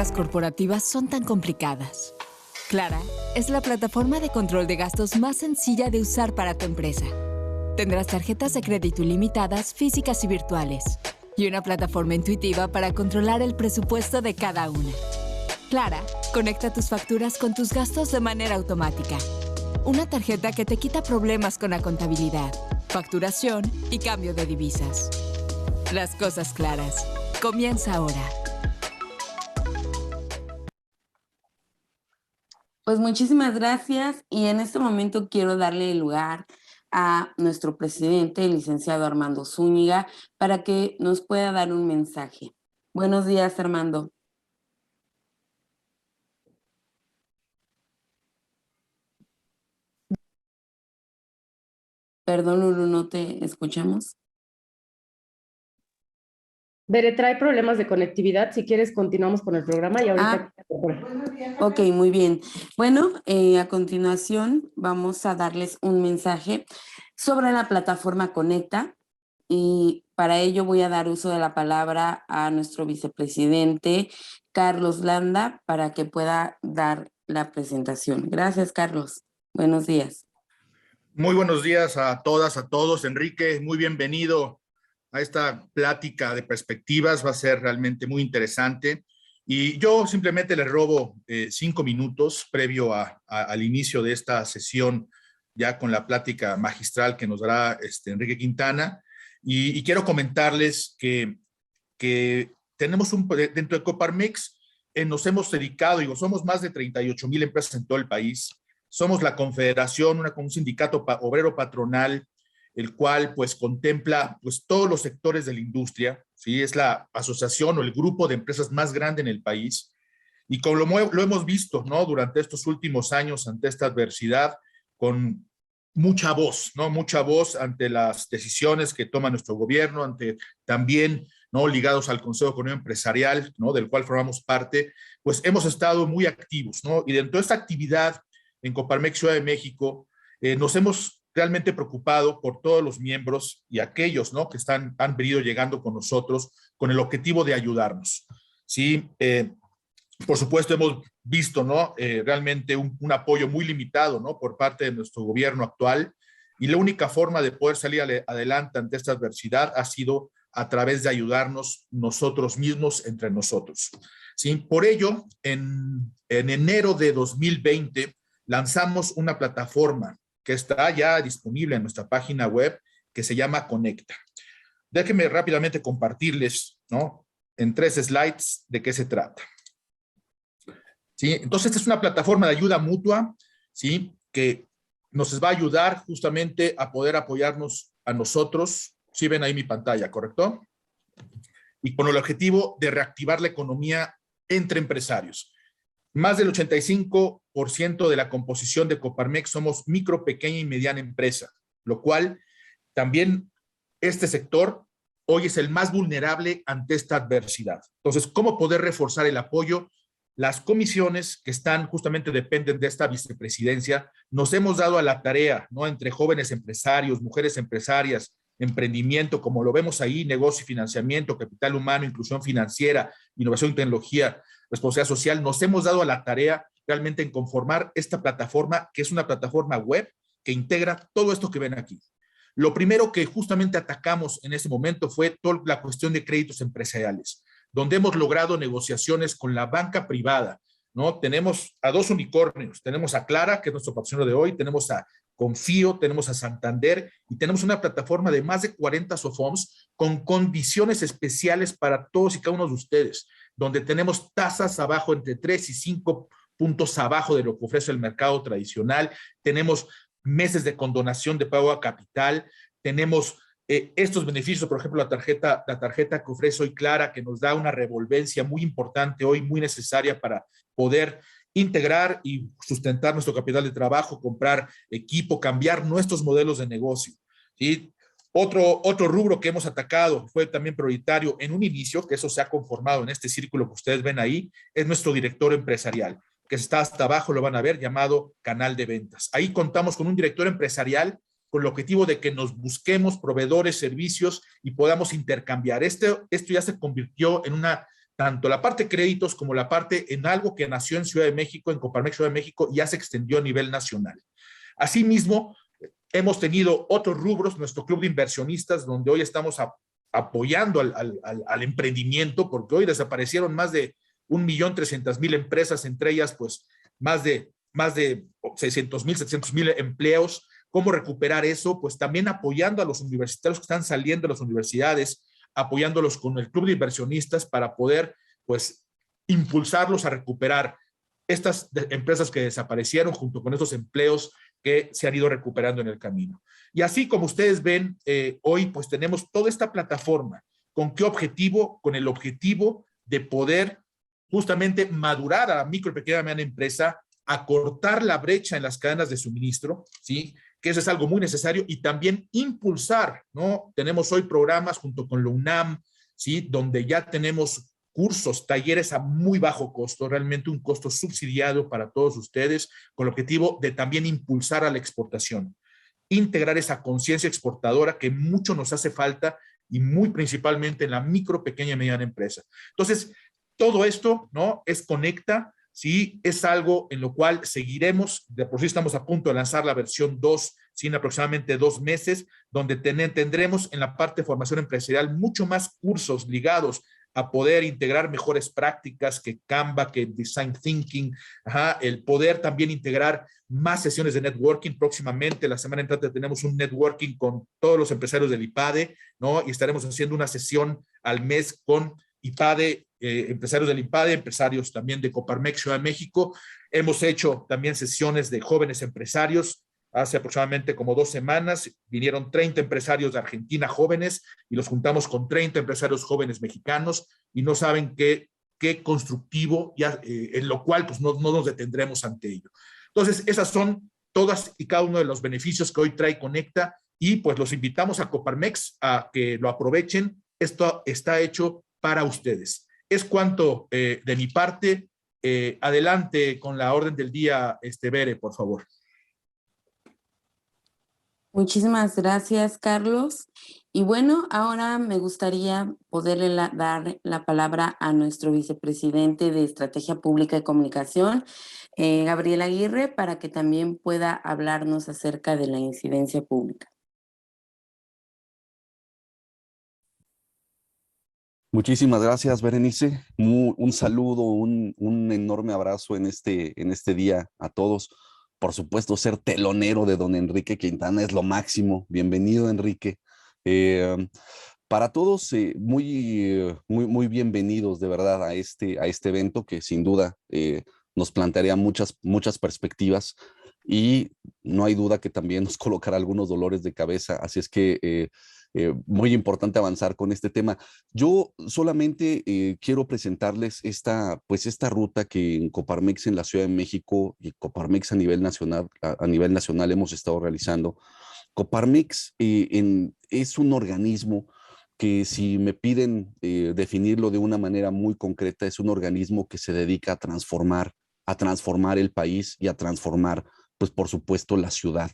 tarjetas corporativas son tan complicadas. Clara es la plataforma de control de gastos más sencilla de usar para tu empresa. Tendrás tarjetas de crédito ilimitadas, físicas y virtuales, y una plataforma intuitiva para controlar el presupuesto de cada una. Clara conecta tus facturas con tus gastos de manera automática. Una tarjeta que te quita problemas con la contabilidad, facturación y cambio de divisas. Las cosas claras. Comienza ahora. Pues muchísimas gracias y en este momento quiero darle lugar a nuestro presidente, el licenciado Armando Zúñiga, para que nos pueda dar un mensaje. Buenos días, Armando. Perdón, Lulu, no te escuchamos. Bere, trae problemas de conectividad. Si quieres, continuamos con el programa y ahorita... Ok, muy bien. Bueno, a continuación vamos a darles un mensaje sobre la plataforma Conecta y para ello voy a dar uso de la palabra a nuestro vicepresidente, Carlos Landa, para que pueda dar la presentación. Gracias, Carlos. Buenos días. Muy buenos días a todas, a todos. Enrique, muy bienvenido a esta plática de perspectivas. Va a ser realmente muy interesante. Y yo simplemente les robo 5 minutos previo al inicio de esta sesión, ya con la plática magistral que nos dará Enrique Quintana. Y quiero comentarles que tenemos dentro de Coparmex, nos hemos dedicado, somos más de 38,000 empresas en todo el país. Somos la confederación, un sindicato obrero patronal, el cual pues contempla pues todos los sectores de la industria, ¿sí? Es la asociación o el grupo de empresas más grande en el país. Y como lo hemos visto, ¿no? Durante estos últimos años ante esta adversidad, con mucha voz, ¿no? Mucha voz ante las decisiones que toma nuestro gobierno, ante también, ¿no? Ligados al Consejo Económico Empresarial, ¿no? Del cual formamos parte, pues hemos estado muy activos, ¿no? Y dentro de esta actividad en Coparmex Ciudad de México, nos hemos realmente preocupado por todos los miembros y aquellos, ¿no? que han venido llegando con nosotros con el objetivo de ayudarnos. ¿Sí? Por supuesto, hemos visto, ¿no? Realmente un apoyo muy limitado, ¿no? por parte de nuestro gobierno actual, y la única forma de poder salir adelante ante esta adversidad ha sido a través de ayudarnos nosotros mismos entre nosotros. ¿Sí? Por ello, en enero de 2020, lanzamos una plataforma que está ya disponible en nuestra página web, que se llama Conecta. Déjenme rápidamente compartirles, ¿no? En 3 slides de qué se trata. ¿Sí? Entonces, esta es una plataforma de ayuda mutua, ¿sí? Que nos va a ayudar justamente a poder apoyarnos a nosotros. Sí ven ahí mi pantalla, ¿correcto? Y con el objetivo de reactivar la economía entre empresarios. Más del 85% de la composición de Coparmex somos micro, pequeña y mediana empresa, lo cual también este sector hoy es el más vulnerable ante esta adversidad. Entonces, ¿cómo poder reforzar el apoyo? Las comisiones que justamente dependen de esta vicepresidencia, nos hemos dado a la tarea, ¿no? Entre jóvenes empresarios, mujeres empresarias, emprendimiento, como lo vemos ahí, negocio y financiamiento, capital humano, inclusión financiera, innovación y tecnología, responsabilidad social, nos hemos dado a la tarea realmente en conformar esta plataforma, que es una plataforma web que integra todo esto que ven aquí. Lo primero que justamente atacamos en ese momento fue toda la cuestión de créditos empresariales, donde hemos logrado negociaciones con la banca privada, ¿no? Tenemos a 2 unicornios, tenemos a Clara, que es nuestro patrocinador de hoy, tenemos a Confío, tenemos a Santander y tenemos una plataforma de más de 40 SOFOMs con condiciones especiales para todos y cada uno de ustedes, donde tenemos tasas abajo entre 3 y 5 puntos abajo de lo que ofrece el mercado tradicional, tenemos meses de condonación de pago a capital, tenemos estos beneficios, por ejemplo, la tarjeta que ofrece hoy Clara, que nos da una revolvencia muy importante hoy, muy necesaria para poder integrar y sustentar nuestro capital de trabajo, comprar equipo, cambiar nuestros modelos de negocio. ¿Sí? Otro rubro que hemos atacado fue también prioritario en un inicio, que eso se ha conformado en este círculo que ustedes ven ahí, es nuestro director empresarial, que está hasta abajo, lo van a ver, llamado canal de ventas. Ahí contamos con un director empresarial con el objetivo de que nos busquemos proveedores, servicios y podamos intercambiar. Esto ya se convirtió en una tanto la parte créditos como la parte en algo que nació en Ciudad de México, en Coparmex Ciudad de México, y ya se extendió a nivel nacional. Asimismo, hemos tenido otros rubros, nuestro club de inversionistas, donde hoy estamos apoyando al emprendimiento, porque hoy desaparecieron más de 1.300.000 empresas, entre ellas pues más de 600.000, 700.000 empleos. ¿Cómo recuperar eso? Pues también apoyando a los universitarios que están saliendo de las universidades, apoyándolos con el club de inversionistas para poder pues impulsarlos a recuperar estas empresas que desaparecieron junto con estos empleos que se han ido recuperando en el camino. Y así como ustedes ven, hoy pues tenemos toda esta plataforma. ¿Con qué objetivo? Con el objetivo de poder justamente madurar a la micro y pequeña mediana empresa, acortar la brecha en las cadenas de suministro, ¿sí? Que eso es algo muy necesario, y también impulsar, ¿no? Tenemos hoy programas junto con la UNAM, ¿sí? Donde ya tenemos cursos, talleres a muy bajo costo, realmente un costo subsidiado para todos ustedes, con el objetivo de también impulsar a la exportación, integrar esa conciencia exportadora que mucho nos hace falta, y muy principalmente en la micro, pequeña y mediana empresa. Entonces, todo esto, ¿no? Conecta, ¿sí? Es algo en lo cual seguiremos. De por sí estamos a punto de lanzar la versión 2, ¿sí? En aproximadamente 2 meses, donde tendremos en la parte de formación empresarial mucho más cursos ligados a poder integrar mejores prácticas que Canva, que Design Thinking, el poder también integrar más sesiones de networking. Próximamente, la semana entrante, tenemos un networking con todos los empresarios del IPADE, ¿no? Y estaremos haciendo una sesión al mes con IPADE, empresarios del IPADE, empresarios también de Coparmex Ciudad de México. Hemos hecho también sesiones de jóvenes empresarios. Hace aproximadamente como 2 semanas vinieron 30 empresarios de Argentina jóvenes y los juntamos con 30 empresarios jóvenes mexicanos, y no saben qué constructivo, ya, en lo cual pues no nos detendremos ante ello. Entonces, esas son todas y cada uno de los beneficios que hoy trae Conecta, y pues los invitamos a Coparmex a que lo aprovechen. Esto está hecho para ustedes. Es cuanto de mi parte. Adelante con la orden del día, Bere, por favor. Muchísimas gracias, Carlos. Y bueno, ahora me gustaría poderle dar la palabra a nuestro vicepresidente de Estrategia Pública y Comunicación, Gabriel Aguirre, para que también pueda hablarnos acerca de la incidencia pública. Muchísimas gracias, Berenice. Un saludo, un enorme abrazo en este día a todos. Por supuesto, ser telonero de don Enrique Quintana es lo máximo. Bienvenido, Enrique. Para todos, muy bienvenidos de verdad a este evento que sin duda nos plantearía muchas perspectivas, y no hay duda que también nos colocará algunos dolores de cabeza. Así es que muy importante avanzar con este tema. Yo solamente quiero presentarles esta ruta que en Coparmex en la Ciudad de México y Coparmex a nivel nacional hemos estado realizando. Coparmex es un organismo que, si me piden definirlo de una manera muy concreta, es un organismo que se dedica a transformar el país y a transformar, pues por supuesto, la ciudad.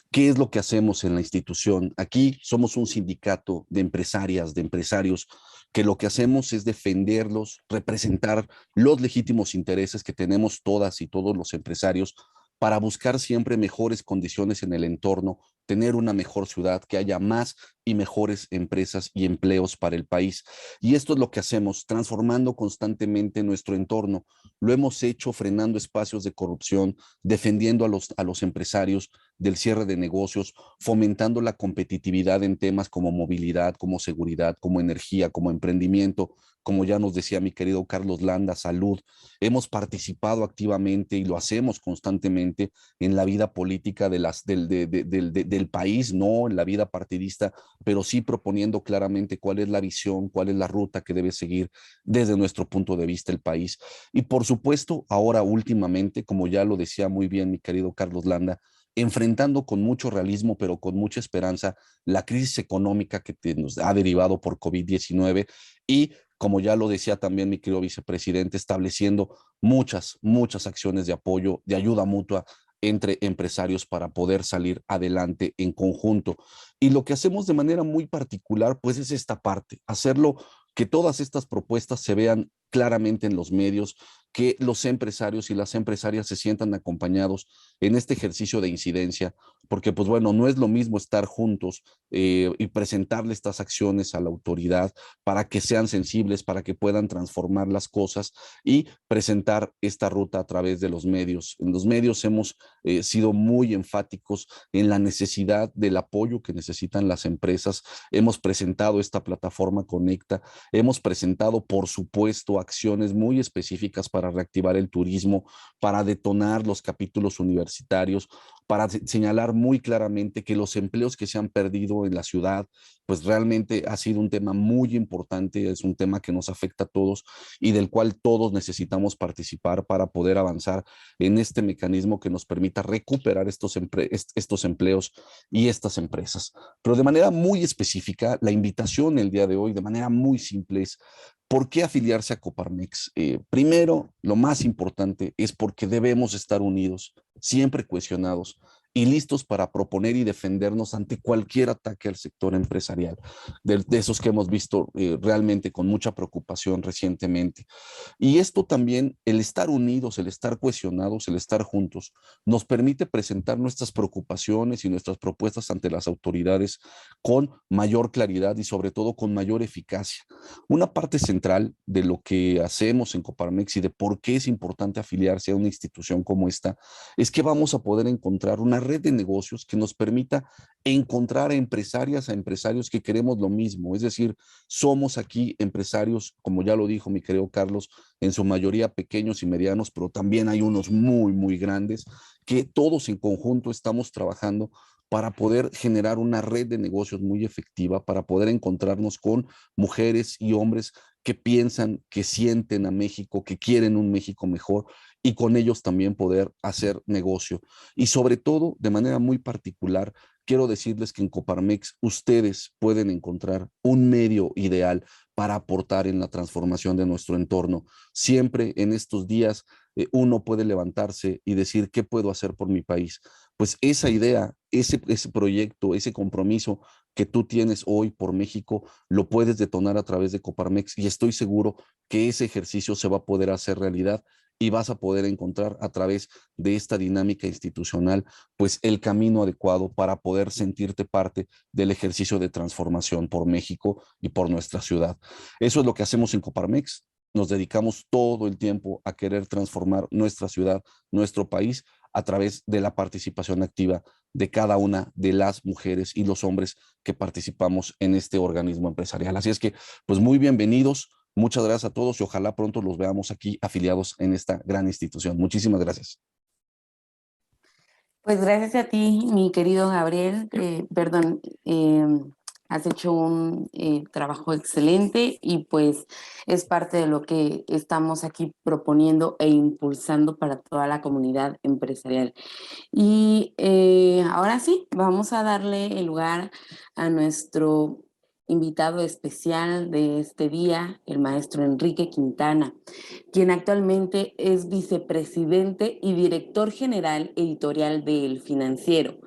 ¿Qué es lo que hacemos en la institución? Aquí somos un sindicato de empresarias, de empresarios, que lo que hacemos es defenderlos, representar los legítimos intereses que tenemos todas y todos los empresarios para buscar siempre mejores condiciones en el entorno, tener una mejor ciudad, que haya más y mejores empresas y empleos para el país. Y esto es lo que hacemos, transformando constantemente nuestro entorno. Lo hemos hecho frenando espacios de corrupción, defendiendo a los empresarios del cierre de negocios, fomentando la competitividad en temas como movilidad, como seguridad, como energía, como emprendimiento, como ya nos decía mi querido Carlos Landa, salud. Hemos participado activamente, y lo hacemos constantemente, en la vida política del país, no en la vida partidista, pero sí proponiendo claramente cuál es la visión, cuál es la ruta que debe seguir desde nuestro punto de vista el país. Y por supuesto, ahora últimamente, como ya lo decía muy bien mi querido Carlos Landa, enfrentando con mucho realismo, pero con mucha esperanza, la crisis económica que nos ha derivado por COVID-19, y, como ya lo decía también mi querido vicepresidente, estableciendo muchas acciones de apoyo, de ayuda mutua entre empresarios para poder salir adelante en conjunto. Y lo que hacemos de manera muy particular, pues es esta parte, hacerlo, que todas estas propuestas se vean claramente en los medios, que los empresarios y las empresarias se sientan acompañados en este ejercicio de incidencia, porque pues bueno, no es lo mismo estar juntos y presentarle estas acciones a la autoridad para que sean sensibles, para que puedan transformar las cosas y presentar esta ruta a través de los medios. En los medios hemos sido muy enfáticos en la necesidad del apoyo que necesitan las empresas. Hemos presentado esta plataforma Conecta, hemos presentado, por supuesto, acciones muy específicas para reactivar el turismo, para detonar los capítulos universitarios, para señalar muy claramente que los empleos que se han perdido en la ciudad, pues realmente ha sido un tema muy importante, es un tema que nos afecta a todos y del cual todos necesitamos participar para poder avanzar en este mecanismo que nos permita recuperar estos empleos y estas empresas. Pero de manera muy específica, la invitación el día de hoy, de manera muy simple, es ¿por qué afiliarse a Coparmex? Primero, lo más importante es porque debemos estar unidos, siempre cohesionados y listos para proponer y defendernos ante cualquier ataque al sector empresarial, de esos que hemos visto realmente con mucha preocupación recientemente. Y esto también, el estar unidos, el estar cohesionados, el estar juntos, nos permite presentar nuestras preocupaciones y nuestras propuestas ante las autoridades con mayor claridad y sobre todo con mayor eficacia. Una parte central de lo que hacemos en Coparmex y de por qué es importante afiliarse a una institución como esta es que vamos a poder encontrar una red de negocios que nos permita encontrar a empresarias, a empresarios que queremos lo mismo. Es decir, somos aquí empresarios, como ya lo dijo mi querido Carlos, en su mayoría pequeños y medianos, pero también hay unos muy, muy grandes, que todos en conjunto estamos trabajando para poder generar una red de negocios muy efectiva, para poder encontrarnos con mujeres y hombres que piensan, que sienten a México, que quieren un México mejor y con ellos también poder hacer negocio. Y sobre todo, de manera muy particular, quiero decirles que en Coparmex ustedes pueden encontrar un medio ideal para aportar en la transformación de nuestro entorno. Siempre en estos días uno puede levantarse y decir, ¿qué puedo hacer por mi país? Pues esa idea, ese proyecto, ese compromiso que tú tienes hoy por México, lo puedes detonar a través de Coparmex y estoy seguro que ese ejercicio se va a poder hacer realidad y vas a poder encontrar a través de esta dinámica institucional, pues el camino adecuado para poder sentirte parte del ejercicio de transformación por México y por nuestra ciudad. Eso es lo que hacemos en Coparmex. Nos dedicamos todo el tiempo a querer transformar nuestra ciudad, nuestro país, a través de la participación activa de cada una de las mujeres y los hombres que participamos en este organismo empresarial. Así es que, pues muy bienvenidos. Muchas gracias a todos y ojalá pronto los veamos aquí afiliados en esta gran institución. Muchísimas gracias. Pues gracias a ti, mi querido Gabriel. Has hecho un trabajo excelente y pues es parte de lo que estamos aquí proponiendo e impulsando para toda la comunidad empresarial. Y ahora sí, vamos a darle el lugar a nuestro invitado especial de este día, el maestro Enrique Quintana, quien actualmente es vicepresidente y director general editorial de El Financiero,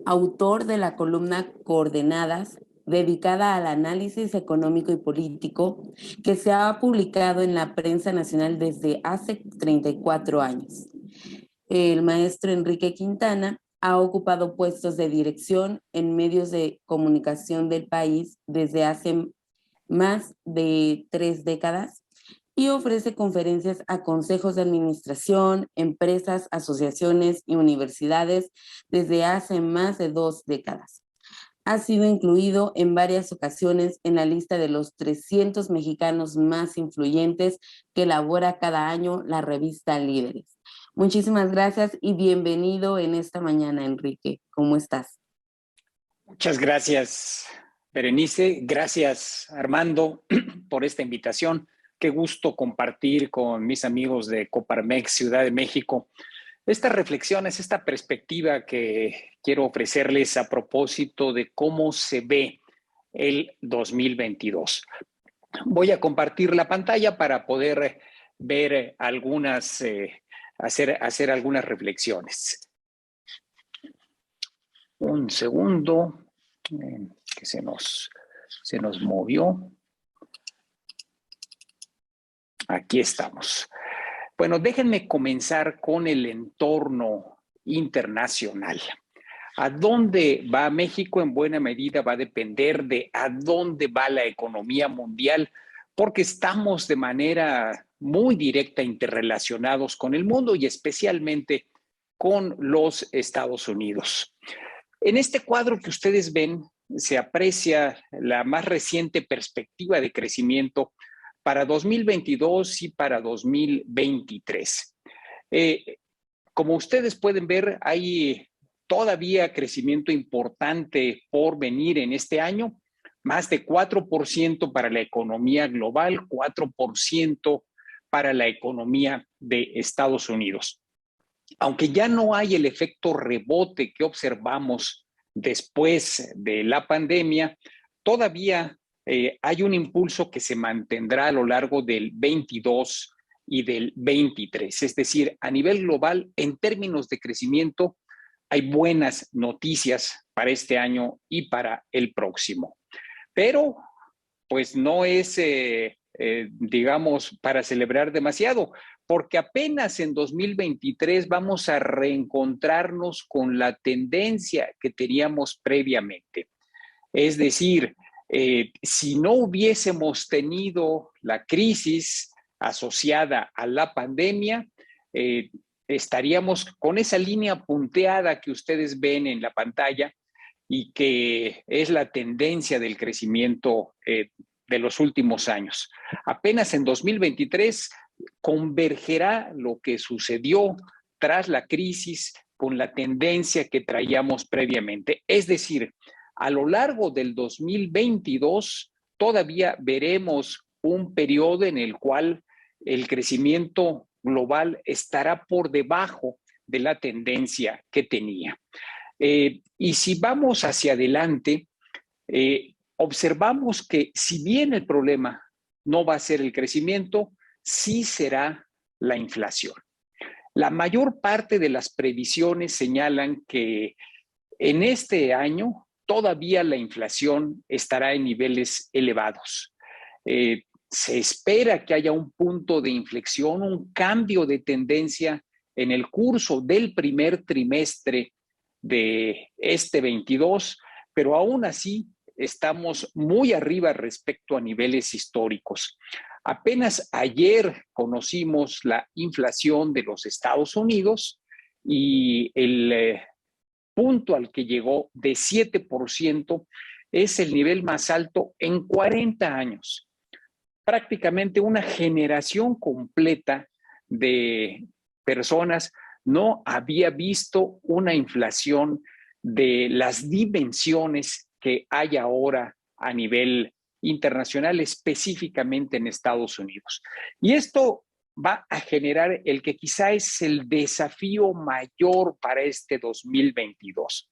autor de la columna Coordenadas, dedicada al análisis económico y político, que se ha publicado en la prensa nacional desde hace 34 años. El maestro Enrique Quintana ha ocupado puestos de dirección en medios de comunicación del país desde hace más de 3 décadas y ofrece conferencias a consejos de administración, empresas, asociaciones y universidades desde hace más de 2 décadas. Ha sido incluido en varias ocasiones en la lista de los 300 mexicanos más influyentes que elabora cada año la revista Líderes. Muchísimas gracias y bienvenido en esta mañana, Enrique. ¿Cómo estás? Muchas gracias, Berenice. Gracias, Armando, por esta invitación. Qué gusto compartir con mis amigos de Coparmex Ciudad de México estas reflexiones, esta perspectiva que quiero ofrecerles a propósito de cómo se ve el 2022. Voy a compartir la pantalla para poder ver algunas, hacer algunas reflexiones. Un segundo, que se nos movió. Aquí estamos. Bueno, déjenme comenzar con el entorno internacional. ¿A dónde va México? En buena medida va a depender de a dónde va la economía mundial, porque estamos de manera muy directa interrelacionados con el mundo y especialmente con los Estados Unidos. En este cuadro que ustedes ven se aprecia la más reciente perspectiva de crecimiento para 2022 y para 2023. Como ustedes pueden ver, hay todavía crecimiento importante por venir en este año, más de 4% para la economía global, 4% para la economía de Estados Unidos. Aunque ya no hay el efecto rebote que observamos después de la pandemia, todavía hay un impulso que se mantendrá a lo largo del 22 y del 23. Es decir, a nivel global, en términos de crecimiento, hay buenas noticias para este año y para el próximo. Pero, pues no es, digamos, para celebrar demasiado, porque apenas en 2023 vamos a reencontrarnos con la tendencia que teníamos previamente. Es decir, si no hubiésemos tenido la crisis asociada a la pandemia, estaríamos con esa línea punteada que ustedes ven en la pantalla y que es la tendencia del crecimiento de los últimos años. Apenas en 2023 convergerá lo que sucedió tras la crisis con la tendencia que traíamos previamente. Es decir, a lo largo del 2022 todavía veremos un periodo en el cual el crecimiento global estará por debajo de la tendencia que tenía. Y si vamos hacia adelante, observamos que si bien el problema no va a ser el crecimiento, sí será la inflación. La mayor parte de las previsiones señalan que en este año todavía la inflación estará en niveles elevados. Se espera que haya un punto de inflexión, un cambio de tendencia en el curso del primer trimestre de este 22, pero aún así estamos muy arriba respecto a niveles históricos. Apenas ayer conocimos la inflación de los Estados Unidos y el punto al que llegó de 7% es el nivel más alto en 40 años. Prácticamente una generación completa de personas no había visto una inflación de las dimensiones que hay ahora a nivel internacional, específicamente en Estados Unidos. Y esto va a generar el que quizá es el desafío mayor para este 2022.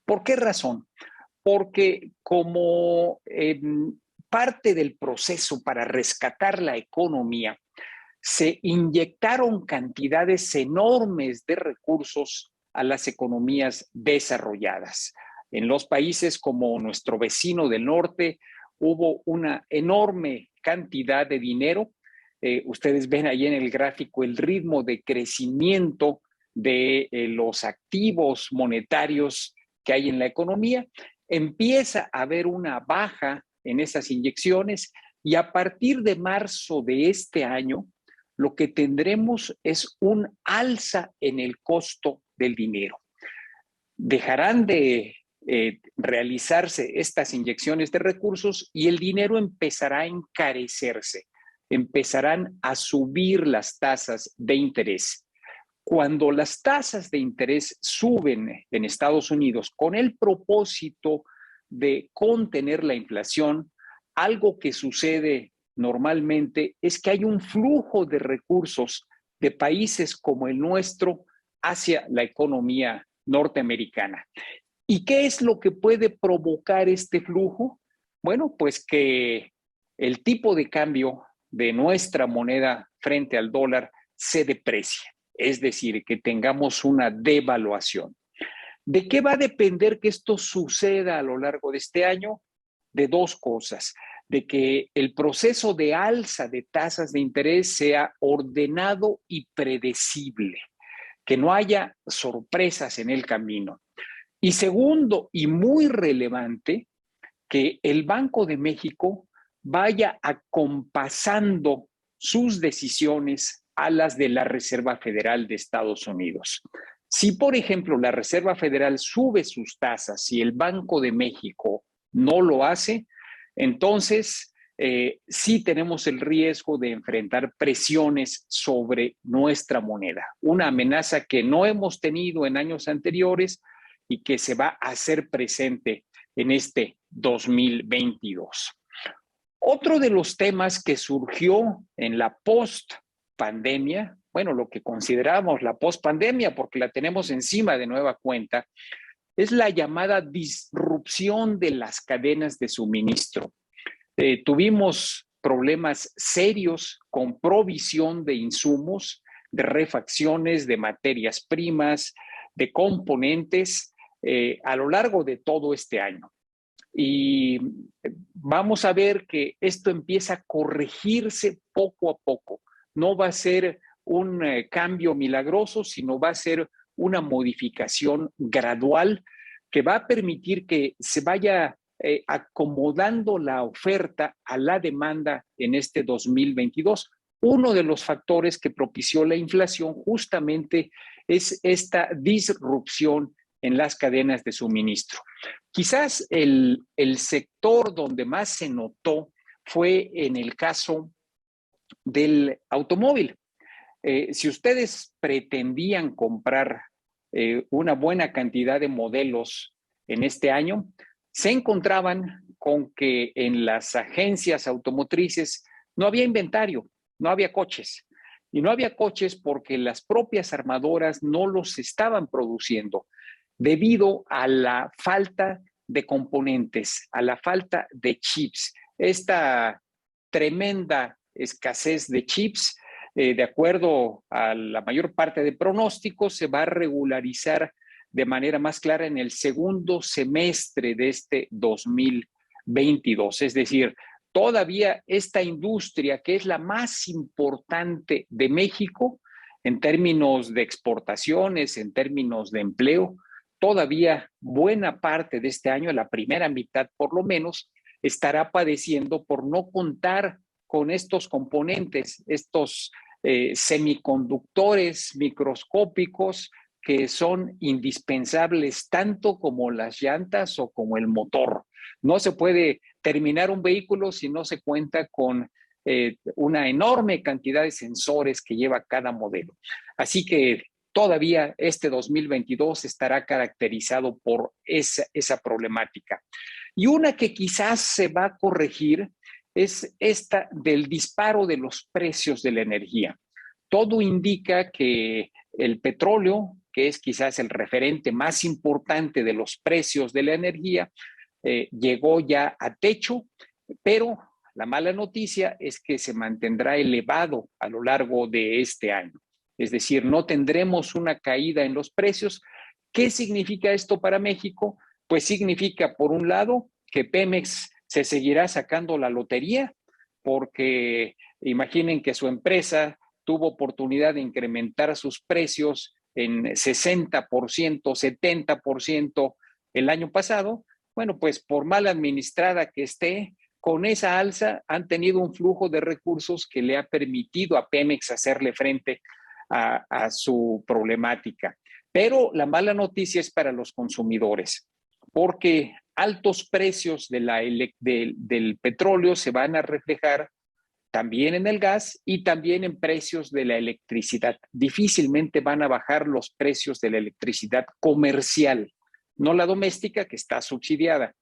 ¿Por qué razón? Porque como parte del proceso para rescatar la economía, se inyectaron cantidades enormes de recursos a las economías desarrolladas. En los países como nuestro vecino del norte hubo una enorme cantidad de dinero. Ustedes ven ahí en el gráfico el ritmo de crecimiento de los activos monetarios que hay en la economía. Empieza a haber una baja en esas inyecciones y a partir de marzo de este año, lo que tendremos es un alza en el costo del dinero. Dejarán de realizarse estas inyecciones de recursos y el dinero empezará a encarecerse, empezarán a subir las tasas de interés. Cuando las tasas de interés suben en Estados Unidos con el propósito de contener la inflación, algo que sucede normalmente es que hay un flujo de recursos de países como el nuestro hacia la economía norteamericana. ¿Y qué es lo que puede provocar este flujo? Bueno, pues que el tipo de cambio de nuestra moneda frente al dólar se deprecie, es decir, que tengamos una devaluación. ¿De qué va a depender que esto suceda a lo largo de este año? De dos cosas. de que el proceso de alza de tasas de interés sea ordenado y predecible, que no haya sorpresas en el camino. Y segundo, y muy relevante, que el Banco de México vaya acompasando sus decisiones a las de la Reserva Federal de Estados Unidos. Si, por ejemplo, la Reserva Federal sube sus tasas y el Banco de México no lo hace, entonces sí tenemos el riesgo de enfrentar presiones sobre nuestra moneda, una amenaza que no hemos tenido en años anteriores y que se va a hacer presente en este 2022. Otro de los temas que surgió en la post-pandemia, bueno, lo que consideramos la post-pandemia porque la tenemos encima de nueva cuenta, es la llamada disrupción de las cadenas de suministro. Tuvimos problemas serios con provisión de insumos, de refacciones, de materias primas, de componentes a lo largo de todo este año. Y vamos a ver que esto empieza a corregirse poco a poco. No va a ser un cambio milagroso, sino va a ser una modificación gradual que va a permitir que se vaya acomodando la oferta a la demanda en este 2022. Uno de los factores que propició la inflación justamente es esta disrupción en las cadenas de suministro. Quizás el sector donde más se notó fue en el caso del automóvil. Si ustedes pretendían comprar una buena cantidad de modelos en este año, se encontraban con que en las agencias automotrices no había inventario, no había coches. Y no había coches porque las propias armadoras no los estaban produciendo debido a la falta de componentes, a la falta de chips. Esta tremenda escasez de chips, de acuerdo a la mayor parte de pronósticos, se va a regularizar de manera más clara en el segundo semestre de este 2022. Es decir, todavía esta industria, que es la más importante de México en términos de exportaciones, en términos de empleo, todavía buena parte de este año, la primera mitad por lo menos, estará padeciendo por no contar con estos componentes, estos semiconductores microscópicos que son indispensables tanto como las llantas o como el motor. No se puede terminar un vehículo si no se cuenta con una enorme cantidad de sensores que lleva cada modelo. Así que todavía este 2022 estará caracterizado por esa problemática. Y una que quizás se va a corregir es esta del disparo de los precios de la energía. Todo indica que el petróleo, que es quizás el referente más importante de los precios de la energía, llegó ya a techo, pero la mala noticia es que se mantendrá elevado a lo largo de este año. Es decir, no tendremos una caída en los precios. ¿Qué significa esto para México? Pues significa, por un lado, que Pemex se seguirá sacando la lotería, porque imaginen que su empresa tuvo oportunidad de incrementar sus precios en 60%, 70% el año pasado. Bueno, pues por mal administrada que esté, con esa alza han tenido un flujo de recursos que le ha permitido a Pemex hacerle frente a su problemática. Pero la mala noticia es para los consumidores, porque altos precios del petróleo se van a reflejar también en el gas y también en precios de la electricidad. Difícilmente van a bajar los precios de la electricidad comercial, no la doméstica, que está subsidiada.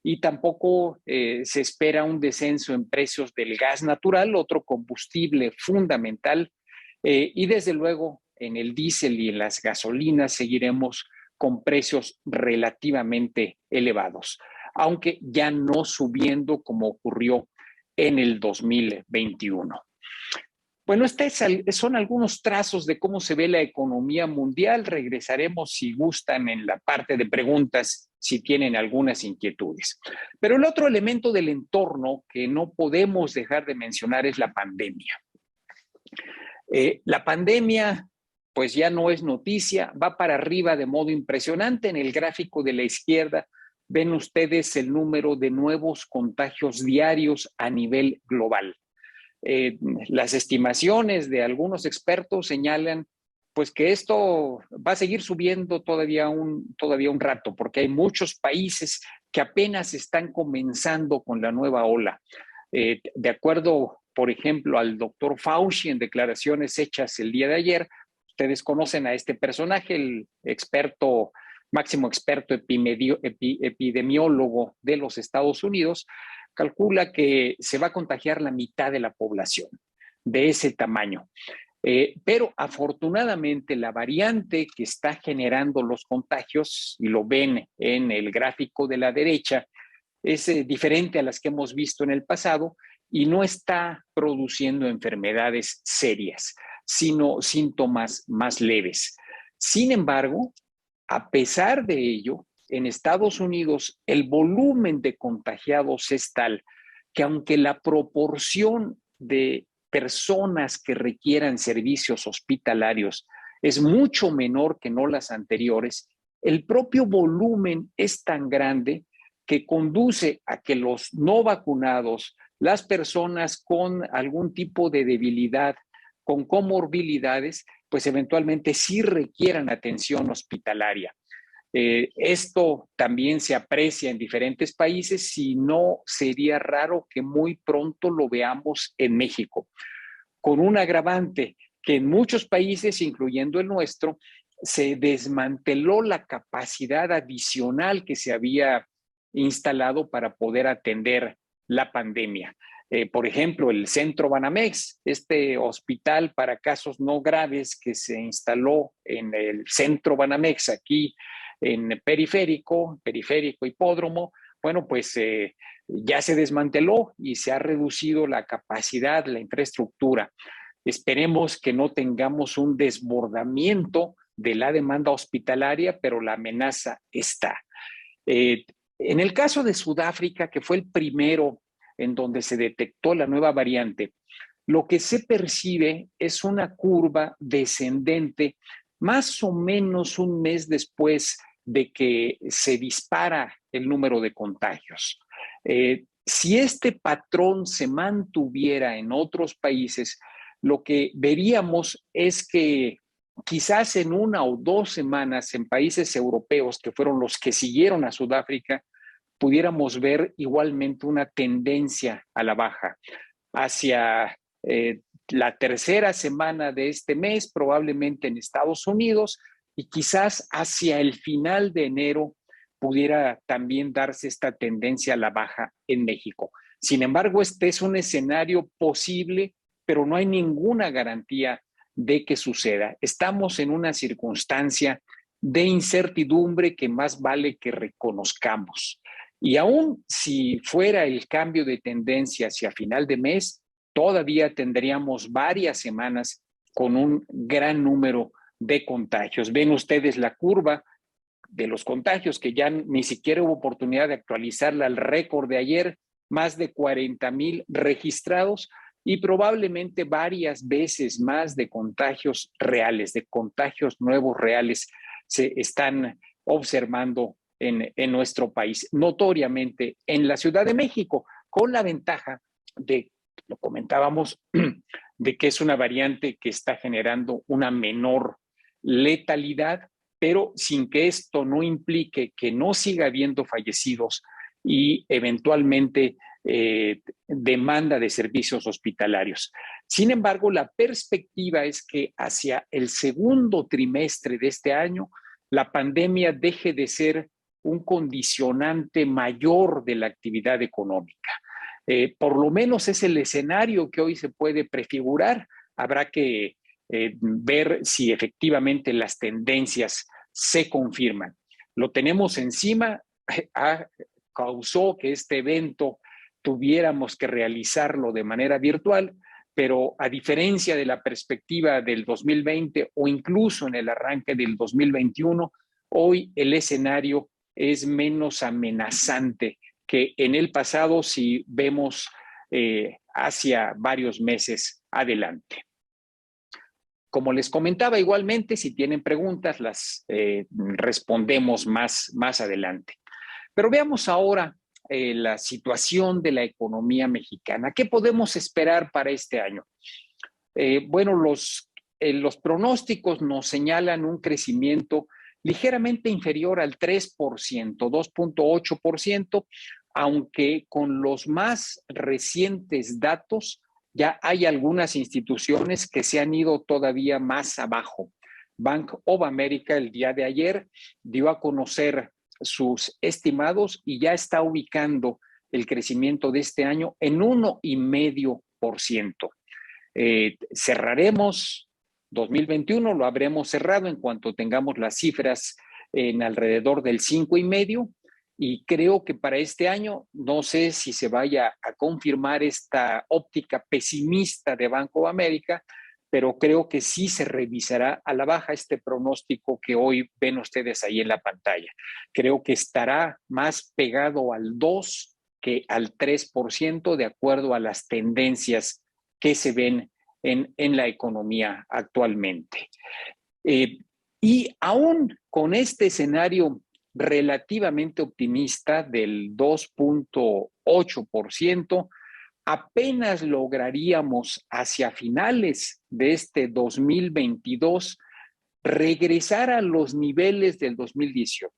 Y tampoco se espera un descenso en precios del gas natural, otro combustible fundamental. Y desde luego en el diésel y en las gasolinas seguiremos con precios relativamente elevados, aunque ya no subiendo como ocurrió en el 2021. Bueno, son algunos trazos de cómo se ve la economía mundial. Regresaremos, si gustan, en la parte de preguntas, si tienen algunas inquietudes. Pero el otro elemento del entorno que no podemos dejar de mencionar es la pandemia. La pandemia, pues ya no es noticia, va para arriba de modo impresionante. En el gráfico de la izquierda ven ustedes el número de nuevos contagios diarios a nivel global. Las estimaciones de algunos expertos señalan pues que esto va a seguir subiendo todavía un rato, porque hay muchos países que apenas están comenzando con la nueva ola. De acuerdo, por ejemplo, al doctor Fauci, en declaraciones hechas el día de ayer, ustedes conocen a este personaje, el máximo experto epidemiólogo de los Estados Unidos, calcula que se va a contagiar la mitad de la población de ese tamaño. Pero afortunadamente la variante que está generando los contagios, y lo ven en el gráfico de la derecha, es diferente a las que hemos visto en el pasado y no está produciendo enfermedades serias, sino síntomas más leves. Sin embargo, a pesar de ello, en Estados Unidos el volumen de contagiados es tal que aunque la proporción de personas que requieran servicios hospitalarios es mucho menor que no las anteriores, el propio volumen es tan grande que conduce a que los no vacunados, las personas con algún tipo de debilidad, con comorbilidades, pues eventualmente sí requieran atención hospitalaria. Esto también se aprecia en diferentes países, si no sería raro que muy pronto lo veamos en México, con un agravante que en muchos países, incluyendo el nuestro, se desmanteló la capacidad adicional que se había instalado para poder atender la pandemia. Por ejemplo, el Centro Banamex, este hospital para casos no graves que se instaló en el Centro Banamex aquí en Periférico Hipódromo, bueno, pues ya se desmanteló y se ha reducido la capacidad, la infraestructura. Esperemos que no tengamos un desbordamiento de la demanda hospitalaria, pero la amenaza está. En el caso de Sudáfrica, que fue el primero en donde se detectó la nueva variante, lo que se percibe es una curva descendente más o menos un mes después de que se dispara el número de contagios. Si este patrón se mantuviera en otros países, lo que veríamos es que quizás en 1 o 2 semanas en países europeos, que fueron los que siguieron a Sudáfrica, pudiéramos ver igualmente una tendencia a la baja. Hacia la tercera semana de este mes, probablemente en Estados Unidos, y quizás hacia el final de enero pudiera también darse esta tendencia a la baja en México. Sin embargo, este es un escenario posible, pero no hay ninguna garantía de que suceda. Estamos en una circunstancia de incertidumbre que más vale que reconozcamos. Y aún si fuera el cambio de tendencia hacia final de mes, todavía tendríamos varias semanas con un gran número de contagios. Ven ustedes la curva de los contagios, que ya ni siquiera hubo oportunidad de actualizarla al récord de ayer, más de 40,000 registrados y probablemente varias veces más de contagios reales, de contagios nuevos reales se están observando en nuestro país, notoriamente en la Ciudad de México, con la ventaja de, lo comentábamos, de que es una variante que está generando una menor letalidad, pero sin que esto no implique que no siga habiendo fallecidos y eventualmente demanda de servicios hospitalarios. Sin embargo, la perspectiva es que hacia el segundo trimestre de este año, la pandemia deje de ser un condicionante mayor de la actividad económica. Por lo menos es el escenario que hoy se puede prefigurar. Habrá que ver si efectivamente las tendencias se confirman. Lo tenemos encima, causó que este evento tuviéramos que realizarlo de manera virtual, pero a diferencia de la perspectiva del 2020 o incluso en el arranque del 2021, hoy el escenario es menos amenazante que en el pasado si vemos hacia varios meses adelante. Como les comentaba, igualmente, si tienen preguntas, las respondemos más adelante. Pero veamos ahora la situación de la economía mexicana. ¿Qué podemos esperar para este año? Bueno, los pronósticos nos señalan un crecimiento ligeramente inferior al 3%, 2.8%, aunque con los más recientes datos ya hay algunas instituciones que se han ido todavía más abajo. Bank of America el día de ayer dio a conocer sus estimados y ya está ubicando el crecimiento de este año en 1,5%. Cerraremos 2021, lo habremos cerrado en cuanto tengamos las cifras en alrededor del 5,5%, y creo que para este año no sé si se vaya a confirmar esta óptica pesimista de Banco de América, pero creo que sí se revisará a la baja este pronóstico que hoy ven ustedes ahí en la pantalla. Creo que estará más pegado al 2% que al 3% de acuerdo a las tendencias que se ven en la economía actualmente. Y aún con este escenario relativamente optimista del 2.8%, apenas lograríamos hacia finales de este 2022 regresar a los niveles del 2018.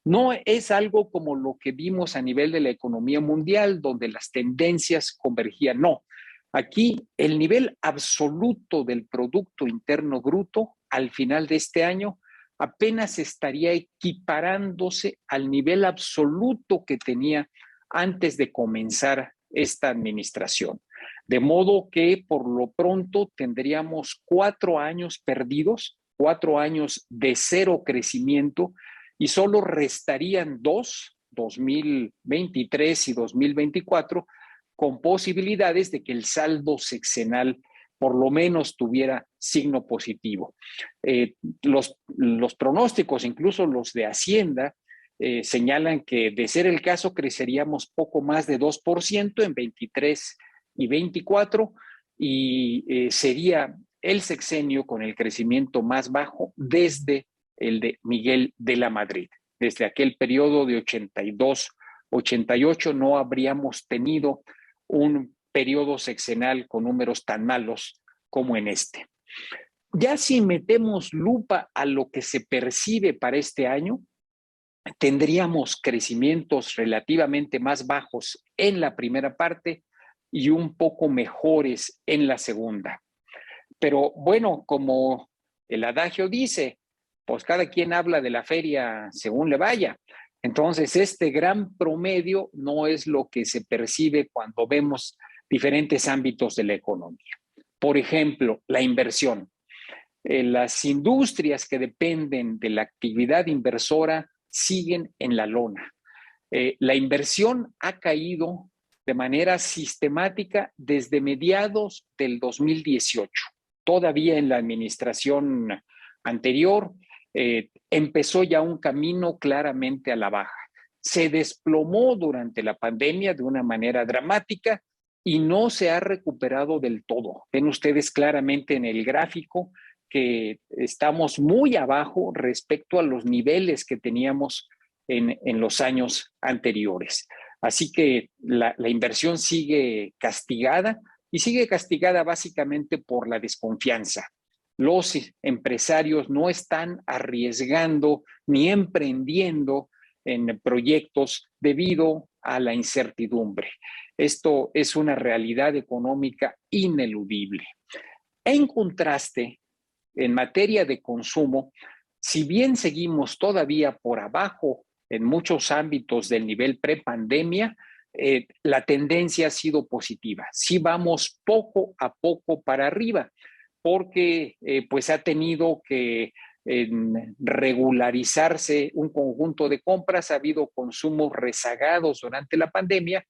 No es algo como lo que vimos a nivel de la economía mundial, donde las tendencias convergían, no. Aquí el nivel absoluto del Producto Interno Bruto al final de este año apenas estaría equiparándose al nivel absoluto que tenía antes de comenzar esta administración. De modo que por lo pronto tendríamos 4 años perdidos, 4 años de cero crecimiento, y solo restarían 2023 y 2024, con posibilidades de que el saldo sexenal por lo menos tuviera signo positivo. Los pronósticos, incluso los de Hacienda, señalan que de ser el caso creceríamos poco más de 2% en 23 y 24, y sería el sexenio con el crecimiento más bajo desde el de Miguel de la Madrid. Desde aquel periodo de 82-88 no habríamos tenido un periodo sexenal con números tan malos como en este. Ya si metemos lupa a lo que se percibe para este año, tendríamos crecimientos relativamente más bajos en la primera parte y un poco mejores en la segunda. Pero bueno, como el adagio dice, pues cada quien habla de la feria según le vaya. Entonces, este gran promedio no es lo que se percibe cuando vemos diferentes ámbitos de la economía. Por ejemplo, la inversión. Las industrias que dependen de la actividad inversora siguen en la lona. La inversión ha caído de manera sistemática desde mediados del 2018. Todavía en la administración anterior empezó ya un camino claramente a la baja. Se desplomó durante la pandemia de una manera dramática y no se ha recuperado del todo. Ven ustedes claramente en el gráfico que estamos muy abajo respecto a los niveles que teníamos en los años anteriores. Así que la inversión sigue castigada, y sigue castigada básicamente por la desconfianza. Los empresarios no están arriesgando ni emprendiendo en proyectos debido a la incertidumbre. Esto es una realidad económica ineludible. En contraste, en materia de consumo, si bien seguimos todavía por abajo en muchos ámbitos del nivel prepandemia, la tendencia ha sido positiva. Sí vamos poco a poco para arriba, porque pues ha tenido que regularizarse un conjunto de compras, ha habido consumos rezagados durante la pandemia,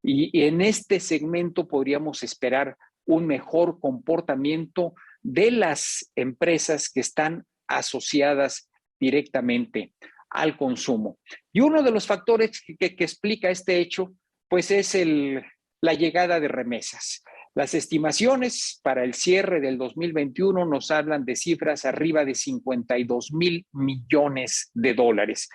y en este segmento podríamos esperar un mejor comportamiento de las empresas que están asociadas directamente al consumo. Y uno de los factores que explica este hecho, pues es la llegada de remesas. Las estimaciones para el cierre del 2021 nos hablan de cifras arriba de 52,000 millones de dólares.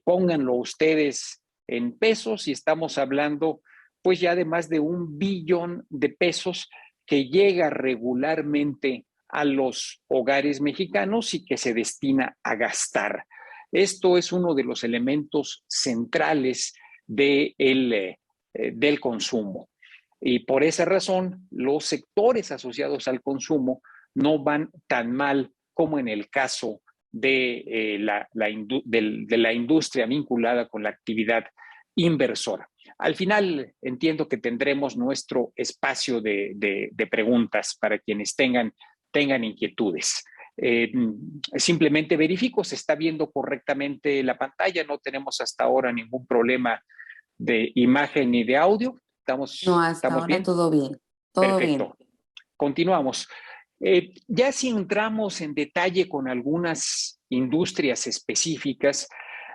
Pónganlo ustedes en pesos y estamos hablando pues ya de más de 1 billón de pesos que llega regularmente a los hogares mexicanos y que se destina a gastar. Esto es uno de los elementos centrales del consumo. Y por esa razón, los sectores asociados al consumo no van tan mal como en el caso de la industria vinculada con la actividad inversora. Al final, entiendo que tendremos nuestro espacio de preguntas para quienes tengan inquietudes. Simplemente verifico, se está viendo correctamente la pantalla, no tenemos hasta ahora ningún problema de imagen ni de audio. No, hasta ¿Estamos ahora bien? todo bien. Todo Perfecto. bien. Continuamos. Ya si entramos en detalle con algunas industrias específicas,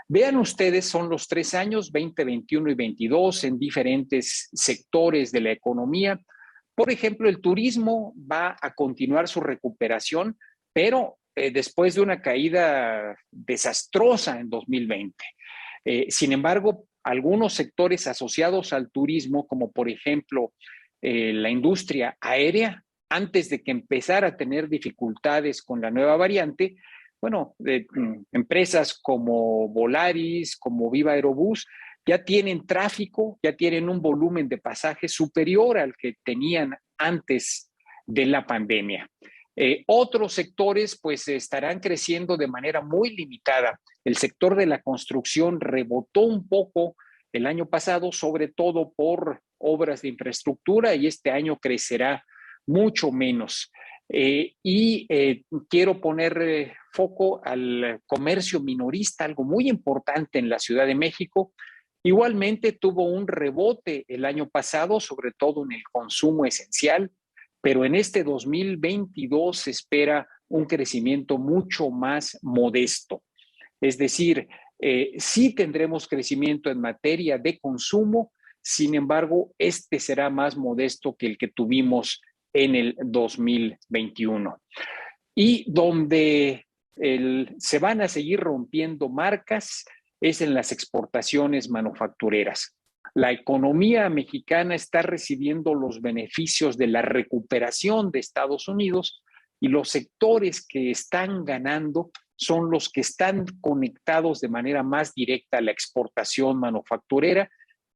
vean ustedes, son los 3 años, 20, 21 y 22, en diferentes sectores de la economía. Por ejemplo, el turismo va a continuar su recuperación, pero después de una caída desastrosa en 2020. Sin embargo, algunos sectores asociados al turismo, como por ejemplo la industria aérea, antes de que empezara a tener dificultades con la nueva variante, bueno, empresas como Volaris, como Viva Aerobús, ya tienen tráfico, ya tienen un volumen de pasajes superior al que tenían antes de la pandemia. Otros sectores pues estarán creciendo de manera muy limitada. El sector de la construcción rebotó un poco el año pasado, sobre todo por obras de infraestructura, y este año crecerá mucho menos. Quiero poner foco al comercio minorista, algo muy importante en la Ciudad de México. Igualmente tuvo un rebote el año pasado, sobre todo en el consumo esencial, pero en este 2022 se espera un crecimiento mucho más modesto. Es decir, sí tendremos crecimiento en materia de consumo, sin embargo, este será más modesto que el que tuvimos en el 2021. Y donde se van a seguir rompiendo marcas es en las exportaciones manufactureras. La economía mexicana está recibiendo los beneficios de la recuperación de Estados Unidos y los sectores que están ganando son los que están conectados de manera más directa a la exportación manufacturera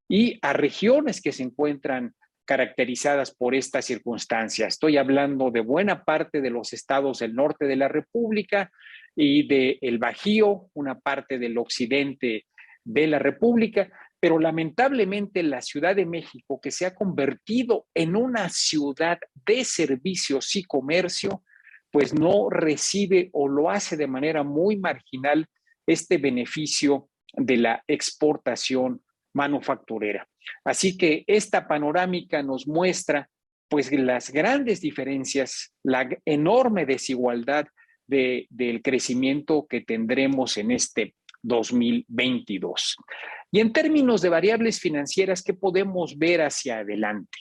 y a regiones que se encuentran caracterizadas por esta circunstancia. Estoy hablando de buena parte de los estados del norte de la República y del Bajío, una parte del occidente de la República, pero lamentablemente la Ciudad de México, que se ha convertido en una ciudad de servicios y comercio, pues no recibe o lo hace de manera muy marginal este beneficio de la exportación manufacturera. Así que esta panorámica nos muestra pues las grandes diferencias, la enorme desigualdad del crecimiento que tendremos en este 2022. Y en términos de variables financieras, ¿qué podemos ver hacia adelante?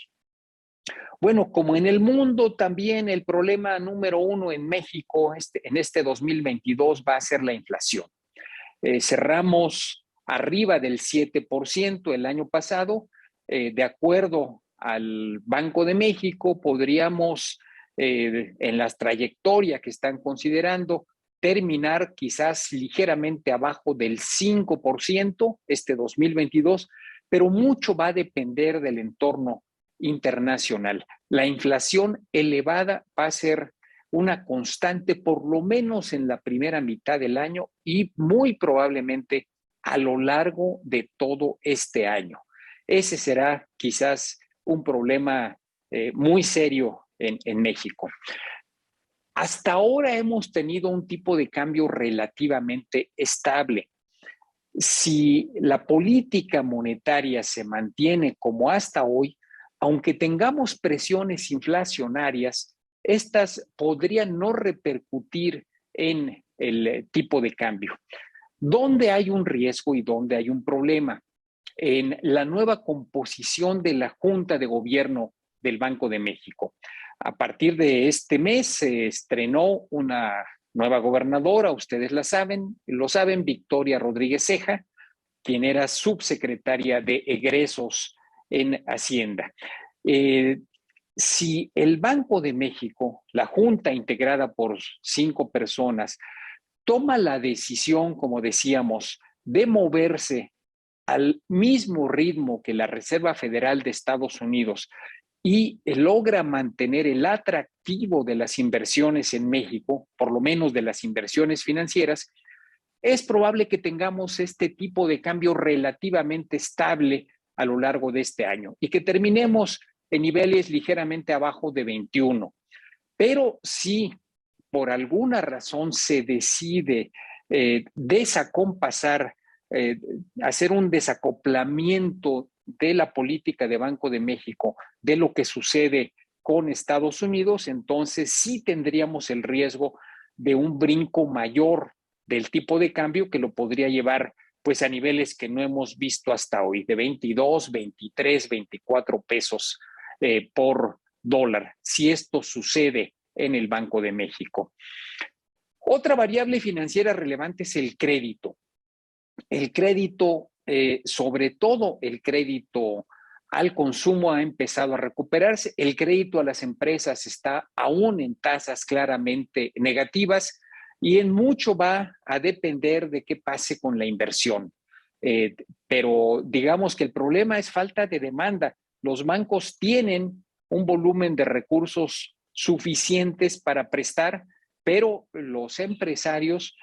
Bueno, como en el mundo, también el problema número uno en México en este 2022 va a ser la inflación. Cerramos arriba del 7% el año pasado. De acuerdo al Banco de México, podríamos, en la trayectoria que están considerando, terminar quizás ligeramente abajo del 5% este 2022, pero mucho va a depender del entorno internacional. La inflación elevada va a ser una constante por lo menos en la primera mitad del año y muy probablemente a lo largo de todo este año. Ese será quizás un problema muy serio en México. Hasta ahora hemos tenido un tipo de cambio relativamente estable. Si la política monetaria se mantiene como hasta hoy, aunque tengamos presiones inflacionarias, estas podrían no repercutir en el tipo de cambio. ¿Dónde hay un riesgo y dónde hay un problema? En la nueva composición de la Junta de Gobierno del Banco de México. A partir de este mes se estrenó una nueva gobernadora, ustedes lo saben, Victoria Rodríguez Ceja, quien era subsecretaria de Egresos en Hacienda. Si el Banco de México, la Junta integrada por 5 personas, toma la decisión, como decíamos, de moverse al mismo ritmo que la Reserva Federal de Estados Unidos y logra mantener el atractivo de las inversiones en México, por lo menos de las inversiones financieras, es probable que tengamos este tipo de cambio relativamente estable a lo largo de este año y que terminemos en niveles ligeramente abajo de 21. Pero si por alguna razón se decide desacompasar, hacer un desacoplamiento de la política de Banco de México de lo que sucede con Estados Unidos, entonces sí tendríamos el riesgo de un brinco mayor del tipo de cambio que lo podría llevar pues a niveles que no hemos visto hasta hoy, de 22, 23, 24 pesos por dólar, si esto sucede en el Banco de México. Otra variable financiera relevante es el crédito. El crédito, sobre todo el crédito al consumo, ha empezado a recuperarse. El crédito a las empresas está aún en tasas claramente negativas y en mucho va a depender de qué pase con la inversión. Pero digamos que el problema es falta de demanda. Los bancos tienen un volumen de recursos suficientes para prestar, pero los empresarios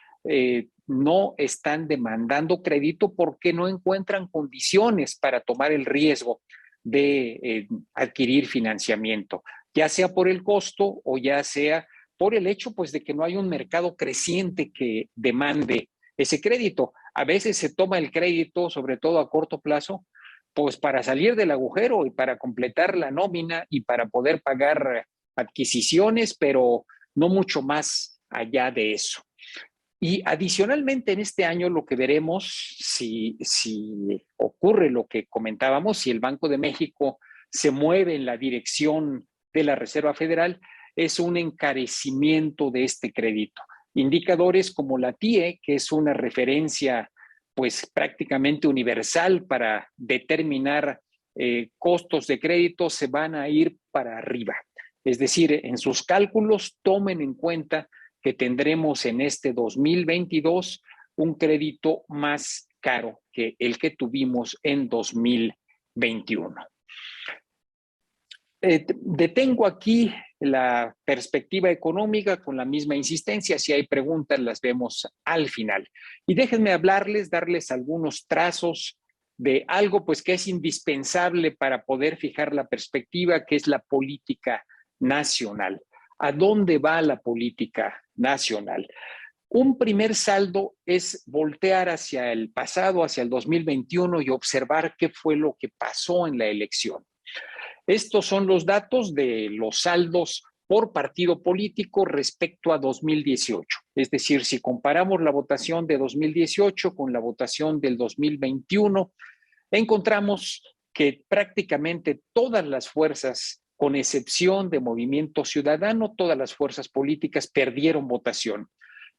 no están demandando crédito porque no encuentran condiciones para tomar el riesgo de adquirir financiamiento, ya sea por el costo o ya sea por el hecho pues, de que no hay un mercado creciente que demande ese crédito. A veces se toma el crédito, sobre todo a corto plazo, pues para salir del agujero y para completar la nómina y para poder pagar adquisiciones, pero no mucho más allá de eso. Y adicionalmente en este año lo que veremos, si ocurre lo que comentábamos, si el Banco de México se mueve en la dirección de la Reserva Federal, es un encarecimiento de este crédito. Indicadores como la TIE, que es una referencia pues prácticamente universal para determinar costos de crédito, se van a ir para arriba. Es decir, en sus cálculos tomen en cuenta que tendremos en este 2022 un crédito más caro que el que tuvimos en 2021. Detengo aquí la perspectiva económica con la misma insistencia. Si hay preguntas, las vemos al final. Y déjenme darles algunos trazos de algo pues, que es indispensable para poder fijar la perspectiva, que es la política nacional. ¿A dónde va la política nacional? Un primer saldo es voltear hacia el pasado, hacia el 2021 y observar qué fue lo que pasó en la elección. Estos son los datos de los saldos por partido político respecto a 2018. Es decir, si comparamos la votación de 2018 con la votación del 2021, encontramos que prácticamente todas las fuerzas, con excepción de Movimiento Ciudadano, todas las fuerzas políticas perdieron votación.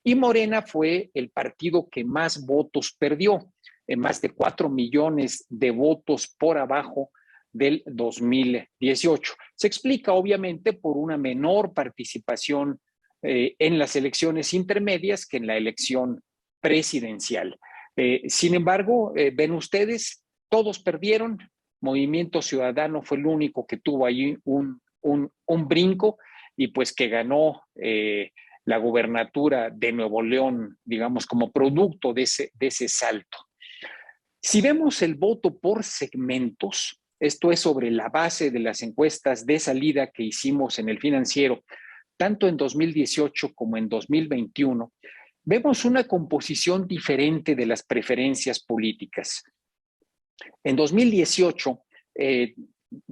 Y Morena fue el partido que más votos perdió, en más de 4 millones de votos por abajo del 2018. Se explica obviamente por una menor participación en las elecciones intermedias que en la elección presidencial. Sin embargo, ven ustedes, todos perdieron. Movimiento Ciudadano fue el único que tuvo ahí un brinco y pues que ganó la gubernatura de Nuevo León, digamos, como producto de ese salto. Si vemos el voto por segmentos, esto es sobre la base de las encuestas de salida que hicimos en El Financiero, tanto en 2018 como en 2021, vemos una composición diferente de las preferencias políticas. En 2018,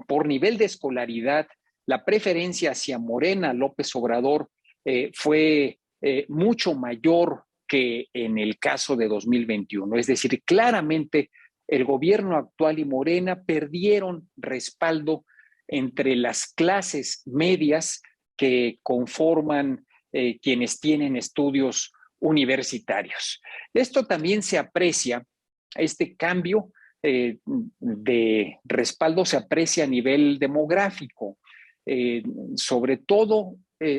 por nivel de escolaridad, la preferencia hacia Morena, López Obrador, fue mucho mayor que en el caso de 2021. Es decir, claramente el gobierno actual y Morena perdieron respaldo entre las clases medias que conforman quienes tienen estudios universitarios. Esto también se aprecia, este cambio de respaldo se aprecia a nivel demográfico. Sobre todo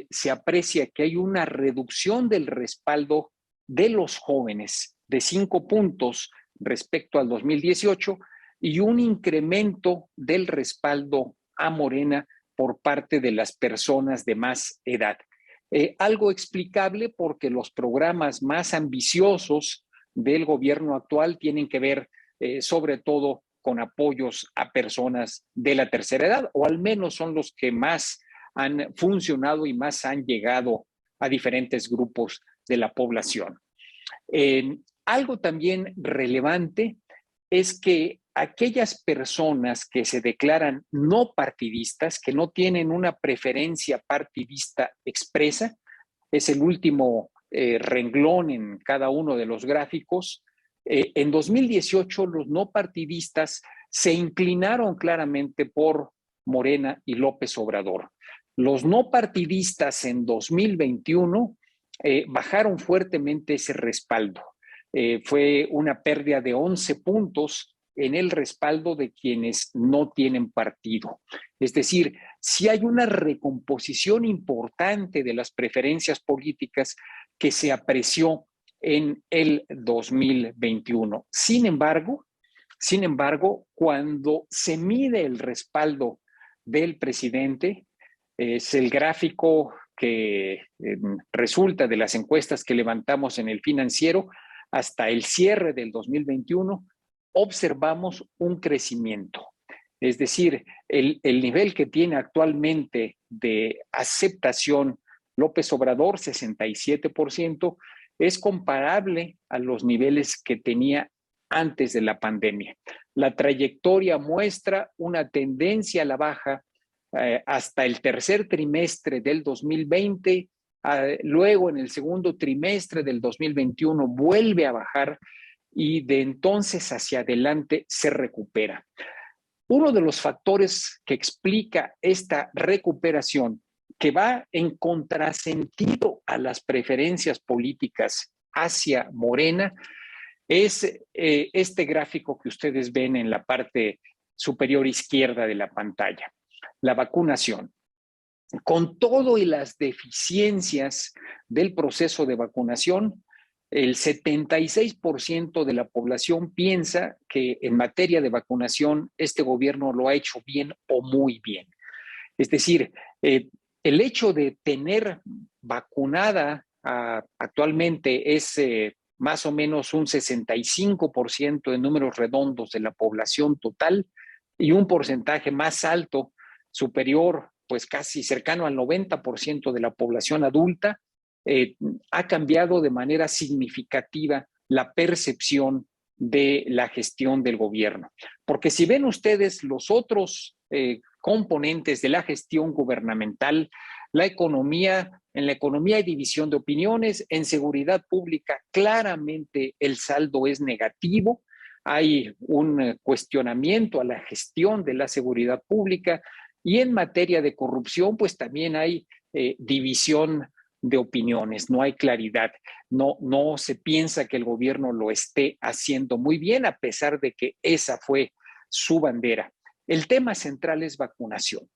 se aprecia que hay una reducción del respaldo de los jóvenes de 5 puntos respecto al 2018 y un incremento del respaldo a Morena por parte de las personas de más edad. Algo explicable porque los programas más ambiciosos del gobierno actual tienen que ver sobre todo con apoyos a personas de la tercera edad, o al menos son los que más han funcionado y más han llegado a diferentes grupos de la población. Algo también relevante es que aquellas personas que se declaran no partidistas, que no tienen una preferencia partidista expresa, es el último renglón en cada uno de los gráficos. En 2018 los no partidistas se inclinaron claramente por Morena y López Obrador. Los no partidistas en 2021 bajaron fuertemente ese respaldo. Fue una pérdida de 11 puntos en el respaldo de quienes no tienen partido. Es decir, sí hay una recomposición importante de las preferencias políticas que se apreció en el 2021. Sin embargo, cuando se mide el respaldo del presidente, es el gráfico que resulta de las encuestas que levantamos en El Financiero, hasta el cierre del 2021, observamos un crecimiento. Es decir, el nivel que tiene actualmente de aceptación López Obrador, 67%, es comparable a los niveles que tenía antes de la pandemia. La trayectoria muestra una tendencia a la baja hasta el tercer trimestre del 2020, luego en el segundo trimestre del 2021 vuelve a bajar y de entonces hacia adelante se recupera. Uno de los factores que explica esta recuperación, que va en contrasentido a las preferencias políticas hacia Morena, es este gráfico que ustedes ven en la parte superior izquierda de la pantalla, la vacunación. Con todo y las deficiencias del proceso de vacunación, el 76% de la población piensa que en materia de vacunación este gobierno lo ha hecho bien o muy bien. Es decir, el hecho de tener vacunada actualmente es más o menos un 65% en números redondos de la población total y un porcentaje más alto, superior, pues casi cercano al 90% de la población adulta, ha cambiado de manera significativa la percepción de la gestión del gobierno. Porque si ven ustedes los otros componentes de la gestión gubernamental, la economía, en la economía hay división de opiniones, en seguridad pública claramente el saldo es negativo, hay un cuestionamiento a la gestión de la seguridad pública y en materia de corrupción pues también hay división de opiniones, no hay claridad, no se piensa que el gobierno lo esté haciendo muy bien a pesar de que esa fue su bandera. El tema central es vacunación.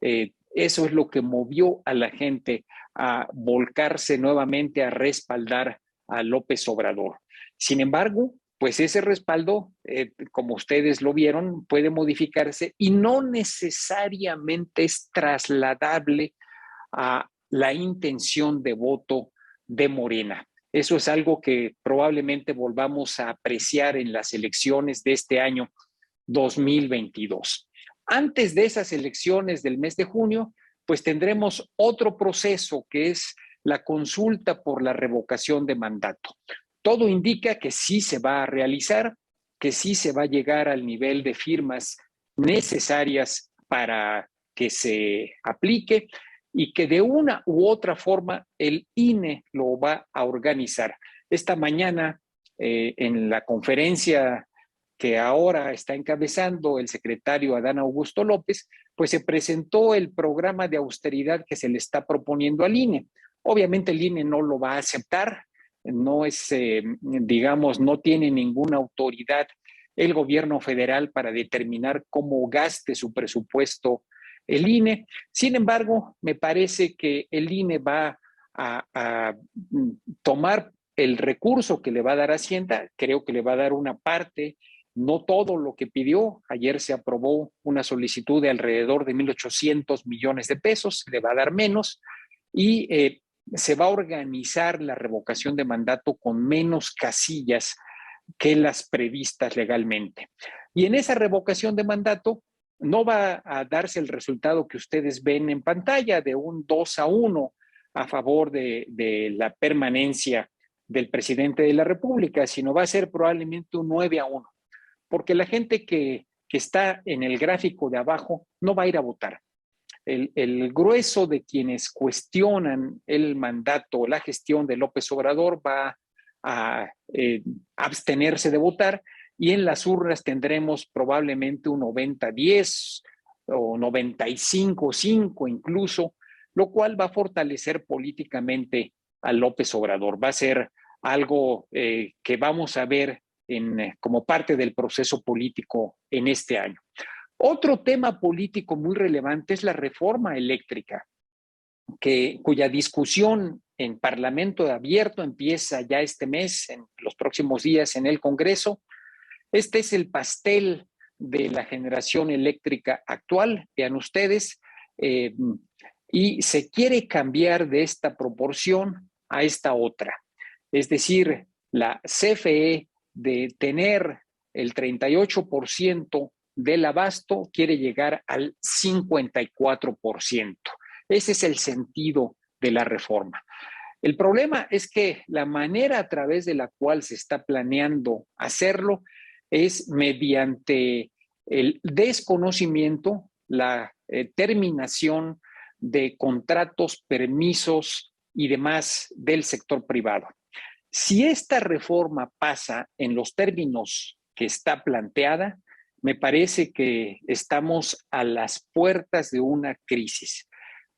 Eso es lo que movió a la gente a volcarse nuevamente a respaldar a López Obrador. Sin embargo, pues ese respaldo, como ustedes lo vieron, puede modificarse y no necesariamente es trasladable a la intención de voto de Morena. Eso es algo que probablemente volvamos a apreciar en las elecciones de este año 2022. Antes de esas elecciones del mes de junio, pues tendremos otro proceso que es la consulta por la revocación de mandato. Todo indica que sí se va a realizar, que sí se va a llegar al nivel de firmas necesarias para que se aplique y que de una u otra forma el INE lo va a organizar. Esta mañana, en la conferencia que ahora está encabezando el secretario Adán Augusto López, pues se presentó el programa de austeridad que se le está proponiendo al INE. Obviamente el INE no lo va a aceptar, no es, digamos, no tiene ninguna autoridad el gobierno federal para determinar cómo gaste su presupuesto el INE. Sin embargo, me parece que el INE va a tomar el recurso que le va a dar Hacienda, creo que le va a dar una parte, no todo lo que pidió. Ayer se aprobó una solicitud de alrededor de 1,800 millones de pesos, le va a dar menos y se va a organizar la revocación de mandato con menos casillas que las previstas legalmente. Y en esa revocación de mandato no va a darse el resultado que ustedes ven en pantalla de un 2-1 a favor de la permanencia del presidente de la República, sino va a ser probablemente un 9-1, porque la gente que está en el gráfico de abajo no va a ir a votar. El grueso de quienes cuestionan el mandato, la gestión de López Obrador va a abstenerse de votar y en las urnas tendremos probablemente un 90-10 o 95-5 incluso, lo cual va a fortalecer políticamente a López Obrador. Va a ser algo que vamos a ver como parte del proceso político en este año. Otro tema político muy relevante es la reforma eléctrica, cuya discusión en Parlamento abierto empieza ya este mes, en los próximos días en el Congreso. Este es el pastel de la generación eléctrica actual, vean ustedes, y se quiere cambiar de esta proporción a esta otra. Es decir, la CFE de tener el 38% del abasto quiere llegar al 54%. Ese es el sentido de la reforma. El problema es que la manera a través de la cual se está planeando hacerlo es mediante el desconocimiento, la terminación de contratos, permisos y demás del sector privado. Si esta reforma pasa en los términos que está planteada, me parece que estamos a las puertas de una crisis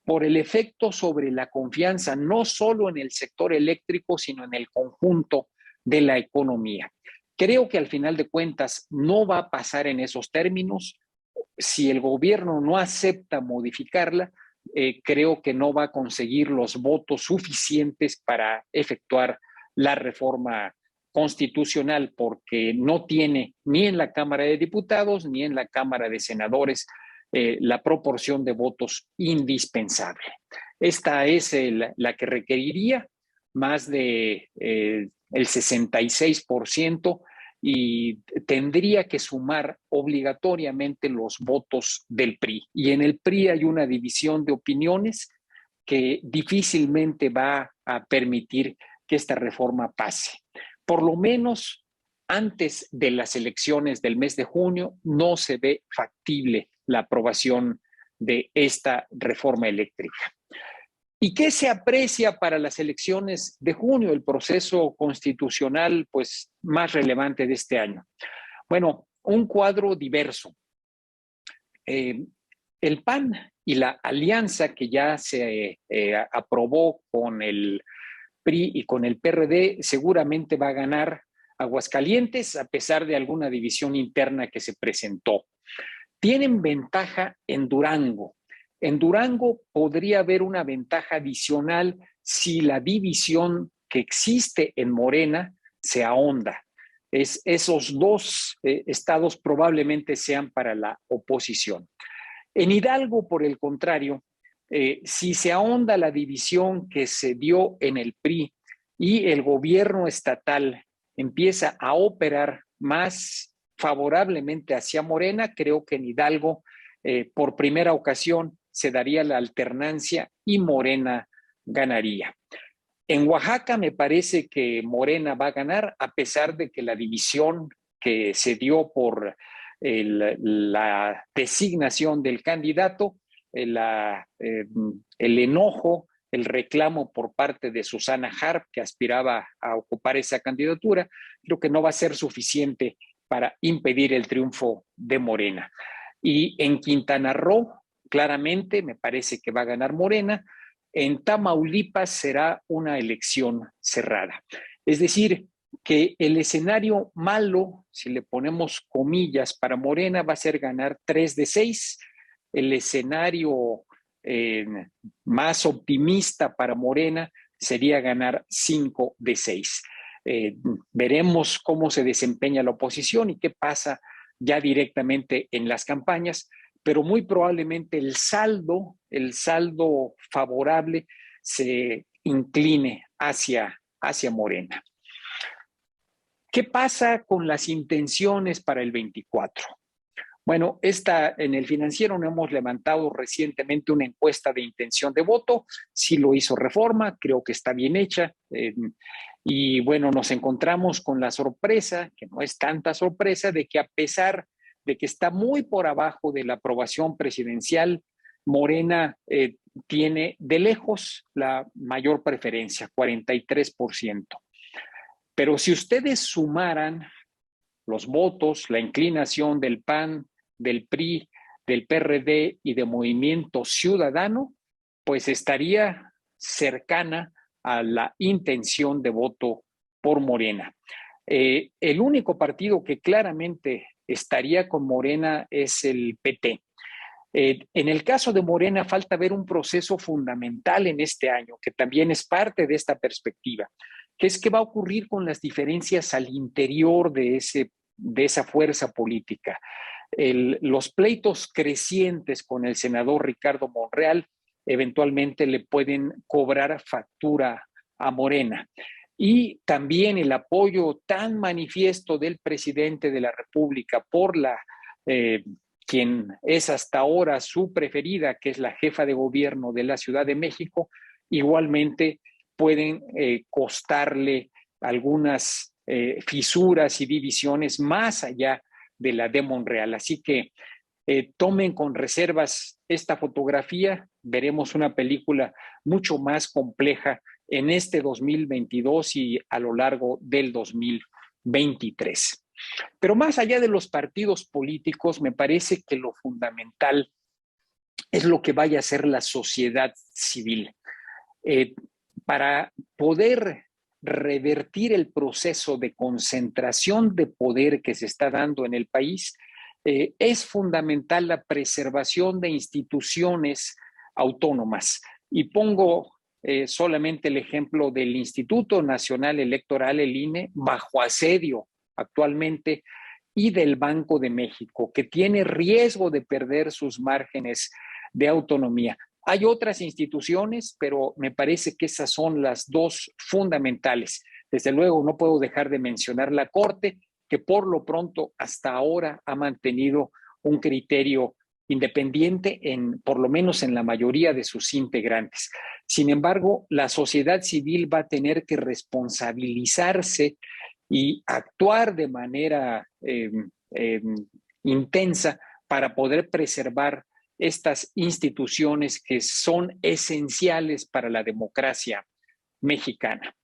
por el efecto sobre la confianza, no solo en el sector eléctrico, sino en el conjunto de la economía. Creo que al final de cuentas no va a pasar en esos términos. Si el gobierno no acepta modificarla, creo que no va a conseguir los votos suficientes para efectuar la reforma constitucional, porque no tiene ni en la Cámara de Diputados ni en la Cámara de Senadores la proporción de votos indispensable. Esta es la que requeriría más de el 66% y tendría que sumar obligatoriamente los votos del PRI. Y en el PRI hay una división de opiniones que difícilmente va a permitir que esta reforma pase. Por lo menos antes de las elecciones del mes de junio no se ve factible la aprobación de esta reforma eléctrica. ¿Y qué se aprecia para las elecciones de junio, el proceso constitucional pues, más relevante de este año? Bueno, un cuadro diverso. El PAN y la alianza que ya se aprobó con el PRI y con el PRD seguramente va a ganar Aguascalientes a pesar de alguna división interna que se presentó. Tienen ventaja en Durango. En Durango podría haber una ventaja adicional si la división que existe en Morena se ahonda. Esos dos estados probablemente sean para la oposición. En Hidalgo, por el contrario, si se ahonda la división que se dio en el PRI y el gobierno estatal empieza a operar más favorablemente hacia Morena, creo que en Hidalgo por primera ocasión se daría la alternancia y Morena ganaría. En Oaxaca me parece que Morena va a ganar a pesar de que la división que se dio por la designación del candidato, el enojo, el reclamo por parte de Susana Harp, que aspiraba a ocupar esa candidatura, creo que no va a ser suficiente para impedir el triunfo de Morena. Y en Quintana Roo, claramente, me parece que va a ganar Morena. En Tamaulipas será una elección cerrada. Es decir, que el escenario malo, si le ponemos comillas para Morena, va a ser ganar 3 de 6. El escenario más optimista para Morena sería ganar 5 de 6. Veremos cómo se desempeña la oposición y qué pasa ya directamente en las campañas, pero muy probablemente el saldo favorable se incline hacia Morena. ¿Qué pasa con las intenciones para el 24? Bueno, en el Financiero hemos levantado recientemente una encuesta de intención de voto. Sí lo hizo Reforma, creo que está bien hecha. Y bueno, nos encontramos con la sorpresa, que no es tanta sorpresa, de que a pesar de que está muy por abajo de la aprobación presidencial, Morena tiene de lejos la mayor preferencia, 43%. Pero si ustedes sumaran los votos, la inclinación del PAN, del PRI, del PRD y de Movimiento Ciudadano, pues estaría cercana a la intención de voto por Morena. El único partido que claramente estaría con Morena es el PT. En el caso de Morena falta ver un proceso fundamental en este año, que también es parte de esta perspectiva, que es qué va a ocurrir con las diferencias al interior de esa fuerza política. Los pleitos crecientes con el senador Ricardo Monreal eventualmente le pueden cobrar factura a Morena. Y también el apoyo tan manifiesto del presidente de la República por quien es hasta ahora su preferida, que es la jefa de gobierno de la Ciudad de México, igualmente pueden costarle algunas fisuras y divisiones más allá de la de Monreal. Así que tomen con reservas esta fotografía, veremos una película mucho más compleja en este 2022 y a lo largo del 2023. Pero más allá de los partidos políticos, me parece que lo fundamental es lo que vaya a ser la sociedad civil. Para poder revertir el proceso de concentración de poder que se está dando en el país, es fundamental la preservación de instituciones autónomas. Y pongo solamente el ejemplo del Instituto Nacional Electoral, el INE, bajo asedio actualmente, y del Banco de México, que tiene riesgo de perder sus márgenes de autonomía. Hay otras instituciones, pero me parece que esas son las dos fundamentales. Desde luego, no puedo dejar de mencionar la Corte, que por lo pronto hasta ahora ha mantenido un criterio independiente, por lo menos en la mayoría de sus integrantes. Sin embargo, la sociedad civil va a tener que responsabilizarse y actuar de manera intensa para poder preservar estas instituciones que son esenciales para la democracia mexicana.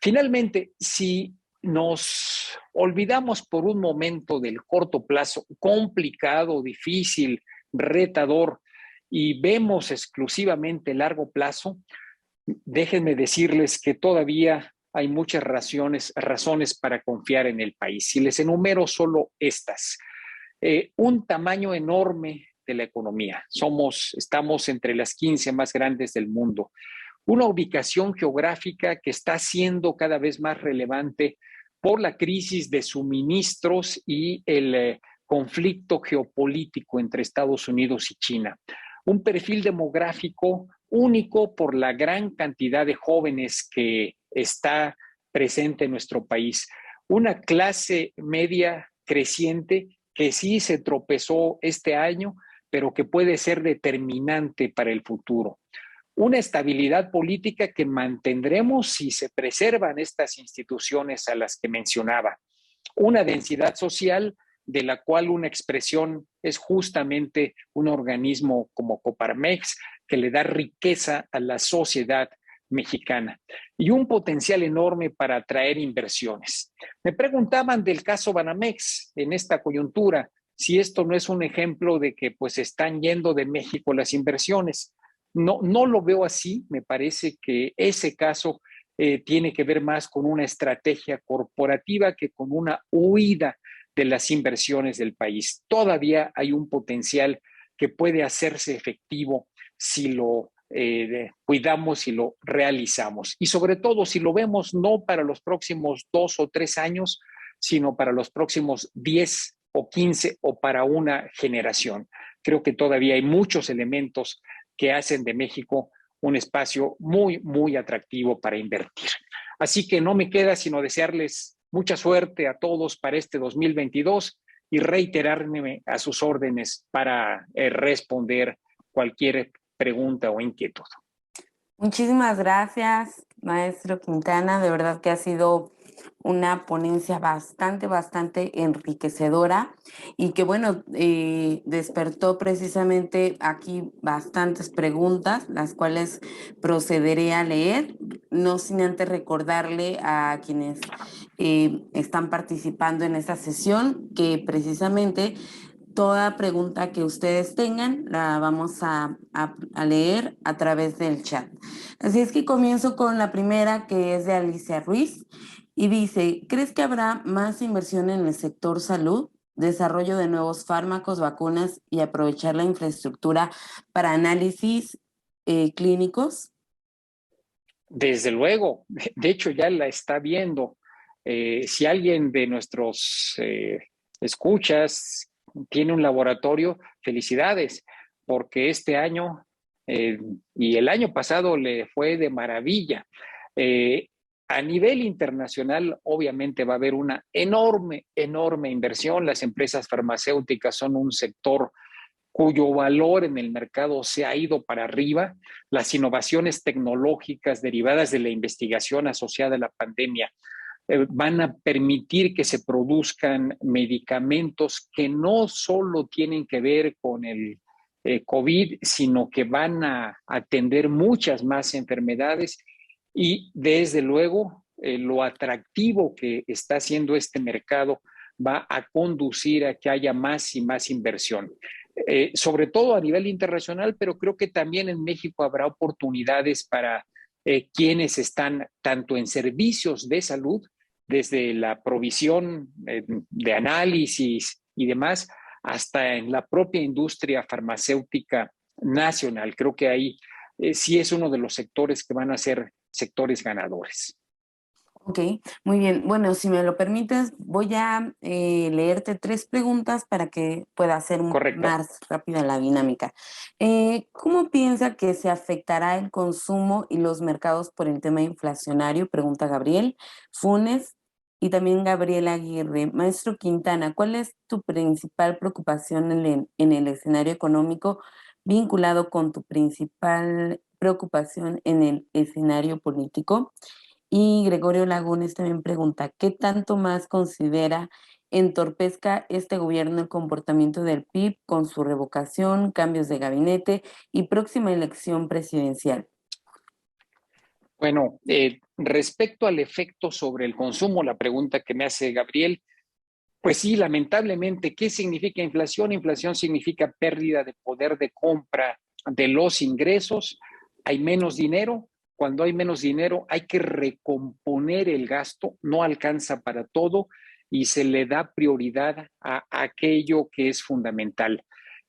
Finalmente, si nos olvidamos por un momento del corto plazo, complicado, difícil, retador, y vemos exclusivamente el largo plazo, déjenme decirles que todavía hay muchas razones para confiar en el país. Si les enumero solo estas, un tamaño enorme de la economía. Estamos entre las 15 más grandes del mundo. Una ubicación geográfica que está siendo cada vez más relevante por la crisis de suministros y el conflicto geopolítico entre Estados Unidos y China. Un perfil demográfico único por la gran cantidad de jóvenes que está presente en nuestro país. Una clase media creciente que sí se tropezó este año, pero que puede ser determinante para el futuro. Una estabilidad política que mantendremos si se preservan estas instituciones a las que mencionaba. Una densidad social de la cual una expresión es justamente un organismo como Coparmex, que le da riqueza a la sociedad mexicana y un potencial enorme para atraer inversiones. Me preguntaban del caso Banamex en esta coyuntura, si esto no es un ejemplo de que pues están yendo de México las inversiones. No, no lo veo así. Me parece que ese caso tiene que ver más con una estrategia corporativa que con una huida de las inversiones del país. Todavía hay un potencial que puede hacerse efectivo si lo cuidamos y lo realizamos. Y sobre todo si lo vemos no para los próximos 2 o 3 años, sino para los próximos 10 o 15 o para una generación. Creo que todavía hay muchos elementos que hacen de México un espacio muy, muy atractivo para invertir. Así que no me queda sino desearles mucha suerte a todos para este 2022 y reiterarme a sus órdenes para responder cualquier pregunta o inquietud. Muchísimas gracias, maestro Quintana. De verdad que ha sido una ponencia bastante enriquecedora y que, bueno, despertó precisamente aquí bastantes preguntas, las cuales procederé a leer, no sin antes recordarle a quienes están participando en esta sesión que precisamente toda pregunta que ustedes tengan la vamos a leer a través del chat. Así es que comienzo con la primera, que es de Alicia Ruiz, y dice, ¿crees que habrá más inversión en el sector salud, desarrollo de nuevos fármacos, vacunas y aprovechar la infraestructura para análisis clínicos? Desde luego, de hecho ya la está viendo. Si alguien de nuestros escuchas tiene un laboratorio, felicidades, porque este año y el año pasado le fue de maravilla. A nivel internacional, obviamente va a haber una enorme inversión. Las empresas farmacéuticas son un sector cuyo valor en el mercado se ha ido para arriba. Las innovaciones tecnológicas derivadas de la investigación asociada a la pandemia van a permitir que se produzcan medicamentos que no solo tienen que ver con el COVID, sino que van a atender muchas más enfermedades y desde luego lo atractivo que está haciendo este mercado va a conducir a que haya más y más inversión. Sobre todo a nivel internacional, pero creo que también en México habrá oportunidades para quienes están tanto en servicios de salud, desde la provisión de análisis y demás, hasta en la propia industria farmacéutica nacional. Creo que ahí sí es uno de los sectores que van a ser sectores ganadores. Ok, muy bien. Bueno, si me lo permites, voy a leerte 3 preguntas para que pueda ser más rápida la dinámica. ¿Cómo piensa que se afectará el consumo y los mercados por el tema inflacionario? Pregunta Gabriel Funes y también Gabriela Aguirre. Maestro Quintana, ¿cuál es tu principal preocupación en el escenario económico vinculado con tu principal preocupación en el escenario político? Y Gregorio Lagunes también pregunta, ¿qué tanto más considera entorpezca este gobierno el comportamiento del PIB con su revocación, cambios de gabinete y próxima elección presidencial? Bueno, respecto al efecto sobre el consumo, la pregunta que me hace Gabriel, pues sí, lamentablemente, ¿qué significa inflación? Inflación significa pérdida de poder de compra de los ingresos, hay menos dinero. Cuando hay menos dinero hay que recomponer el gasto, no alcanza para todo y se le da prioridad a aquello que es fundamental.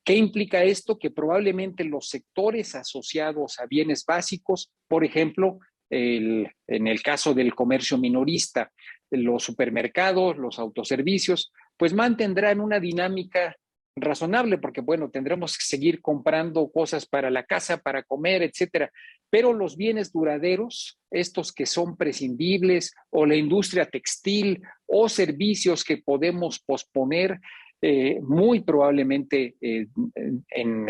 ¿Qué implica esto? Que probablemente los sectores asociados a bienes básicos, por ejemplo, en el caso del comercio minorista, los supermercados, los autoservicios, pues mantendrán una dinámica razonable, porque bueno, tendremos que seguir comprando cosas para la casa, para comer, etcétera. Pero los bienes duraderos, estos que son prescindibles, o la industria textil, o servicios que podemos posponer, muy probablemente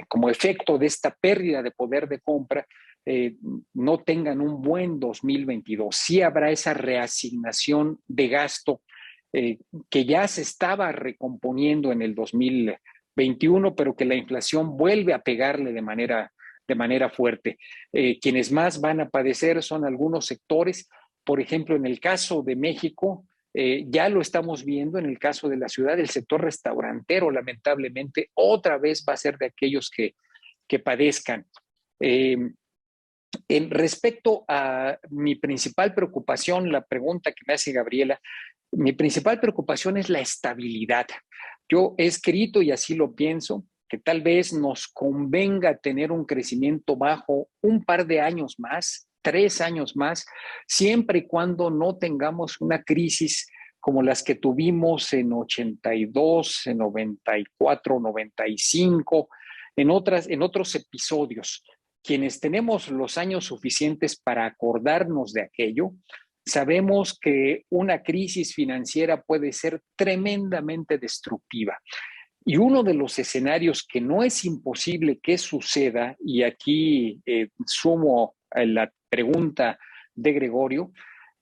como efecto de esta pérdida de poder de compra, no tengan un buen 2022. Sí habrá esa reasignación de gasto que ya se estaba recomponiendo en el 2021, pero que la inflación vuelve a pegarle de manera fuerte. Quienes más van a padecer son algunos sectores. Por ejemplo, en el caso de México, ya lo estamos viendo en el caso de la ciudad, el sector restaurantero, lamentablemente, otra vez va a ser de aquellos que padezcan. Respecto a mi principal preocupación, la pregunta que me hace Gabriela, mi principal preocupación es la estabilidad. Yo he escrito, y así lo pienso, que tal vez nos convenga tener un crecimiento bajo un par de años más, 3 años más, siempre y cuando no tengamos una crisis como las que tuvimos en 82, en 94, 95, en otros episodios. Quienes tenemos los años suficientes para acordarnos de aquello, sabemos que una crisis financiera puede ser tremendamente destructiva. Y uno de los escenarios que no es imposible que suceda, y aquí sumo a la pregunta de Gregorio,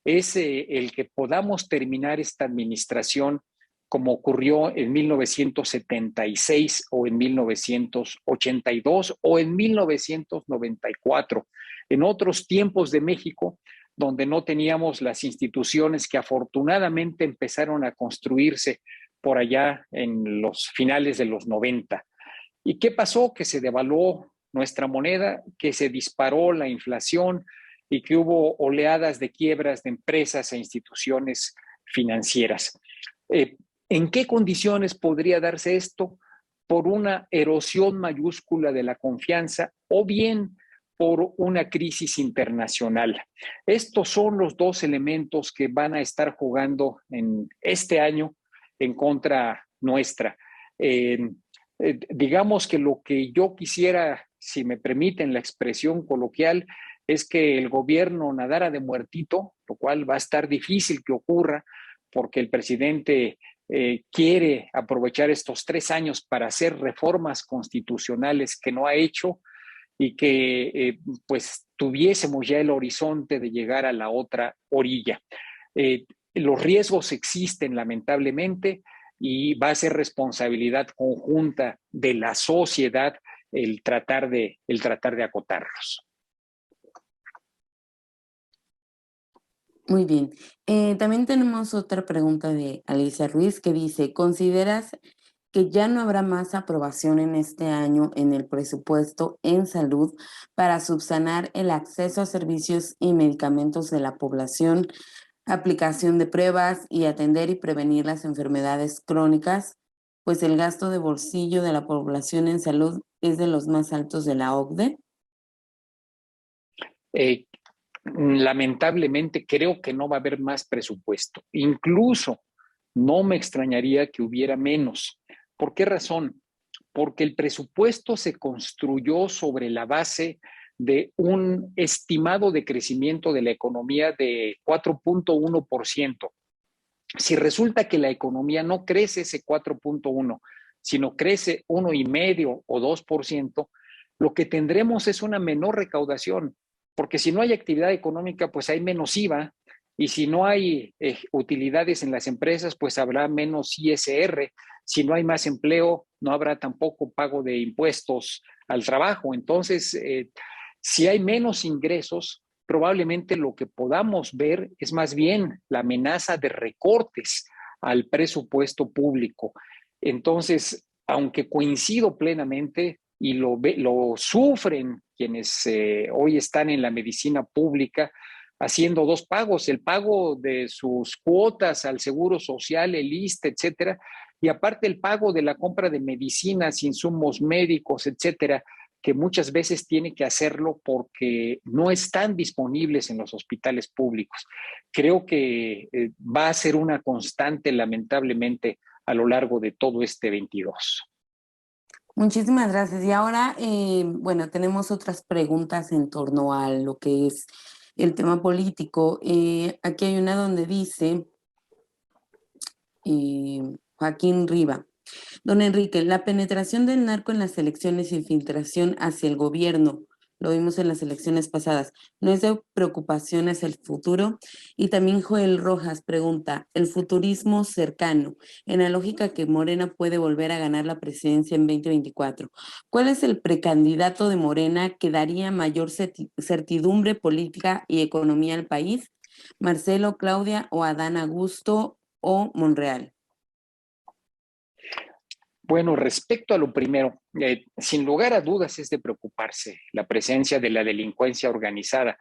es el que podamos terminar esta administración como ocurrió en 1976 o en 1982 o en 1994, en otros tiempos de México, donde no teníamos las instituciones que afortunadamente empezaron a construirse por allá en los finales de los 90. ¿Y qué pasó? Que se devaluó nuestra moneda, que se disparó la inflación y que hubo oleadas de quiebras de empresas e instituciones financieras. ¿En qué condiciones podría darse esto? Por una erosión mayúscula de la confianza o bien por una crisis internacional. Estos son los dos elementos que van a estar jugando en este año en contra nuestra. Digamos que lo que yo quisiera, si me permiten la expresión coloquial, es que el gobierno nadara de muertito, lo cual va a estar difícil que ocurra porque el presidente quiere aprovechar estos 3 años para hacer reformas constitucionales que no ha hecho y que pues tuviésemos ya el horizonte de llegar a la otra orilla. Los riesgos existen lamentablemente y va a ser responsabilidad conjunta de la sociedad el tratar de acotarlos. Muy bien. También tenemos otra pregunta de Alicia Ruiz que dice, ¿consideras que ya no habrá más aprobación en este año en el presupuesto en salud para subsanar el acceso a servicios y medicamentos de la población, aplicación de pruebas y atender y prevenir las enfermedades crónicas? Pues el gasto de bolsillo de la población en salud es de los más altos de la OCDE. Lamentablemente creo que no va a haber más presupuesto. Incluso no me extrañaría que hubiera menos. ¿Por qué razón? Porque el presupuesto se construyó sobre la base de un estimado de crecimiento de la economía de 4.1%. Si resulta que la economía no crece ese 4.1, sino crece 1,5 o 2%, lo que tendremos es una menor recaudación, porque si no hay actividad económica, pues hay menos IVA, y si no hay utilidades en las empresas, pues habrá menos ISR. Si no hay más empleo, no habrá tampoco pago de impuestos al trabajo. Entonces, si hay menos ingresos, probablemente lo que podamos ver es más bien la amenaza de recortes al presupuesto público. Entonces, aunque coincido plenamente y lo sufren quienes hoy están en la medicina pública, haciendo 2 pagos, el pago de sus cuotas al Seguro Social, el ISSSTE, etcétera, y aparte el pago de la compra de medicinas, insumos médicos, etcétera, que muchas veces tiene que hacerlo porque no están disponibles en los hospitales públicos. Creo que va a ser una constante, lamentablemente, a lo largo de todo este 22. Muchísimas gracias. Y ahora, bueno, tenemos otras preguntas en torno a lo que es el tema político. Aquí hay una donde dice Joaquín Riva. Don Enrique, la penetración del narco en las elecciones y infiltración hacia el gobierno Lo vimos en las elecciones pasadas. ¿No es de preocupación hacia el futuro? Y también Joel Rojas pregunta, ¿el futurismo cercano, en la lógica que Morena puede volver a ganar la presidencia en 2024, cuál es el precandidato de Morena que daría mayor certidumbre política y economía al país? ¿Marcelo, Claudia o Adán Augusto o Monreal? Bueno, respecto a lo primero, sin lugar a dudas es de preocuparse la presencia de la delincuencia organizada,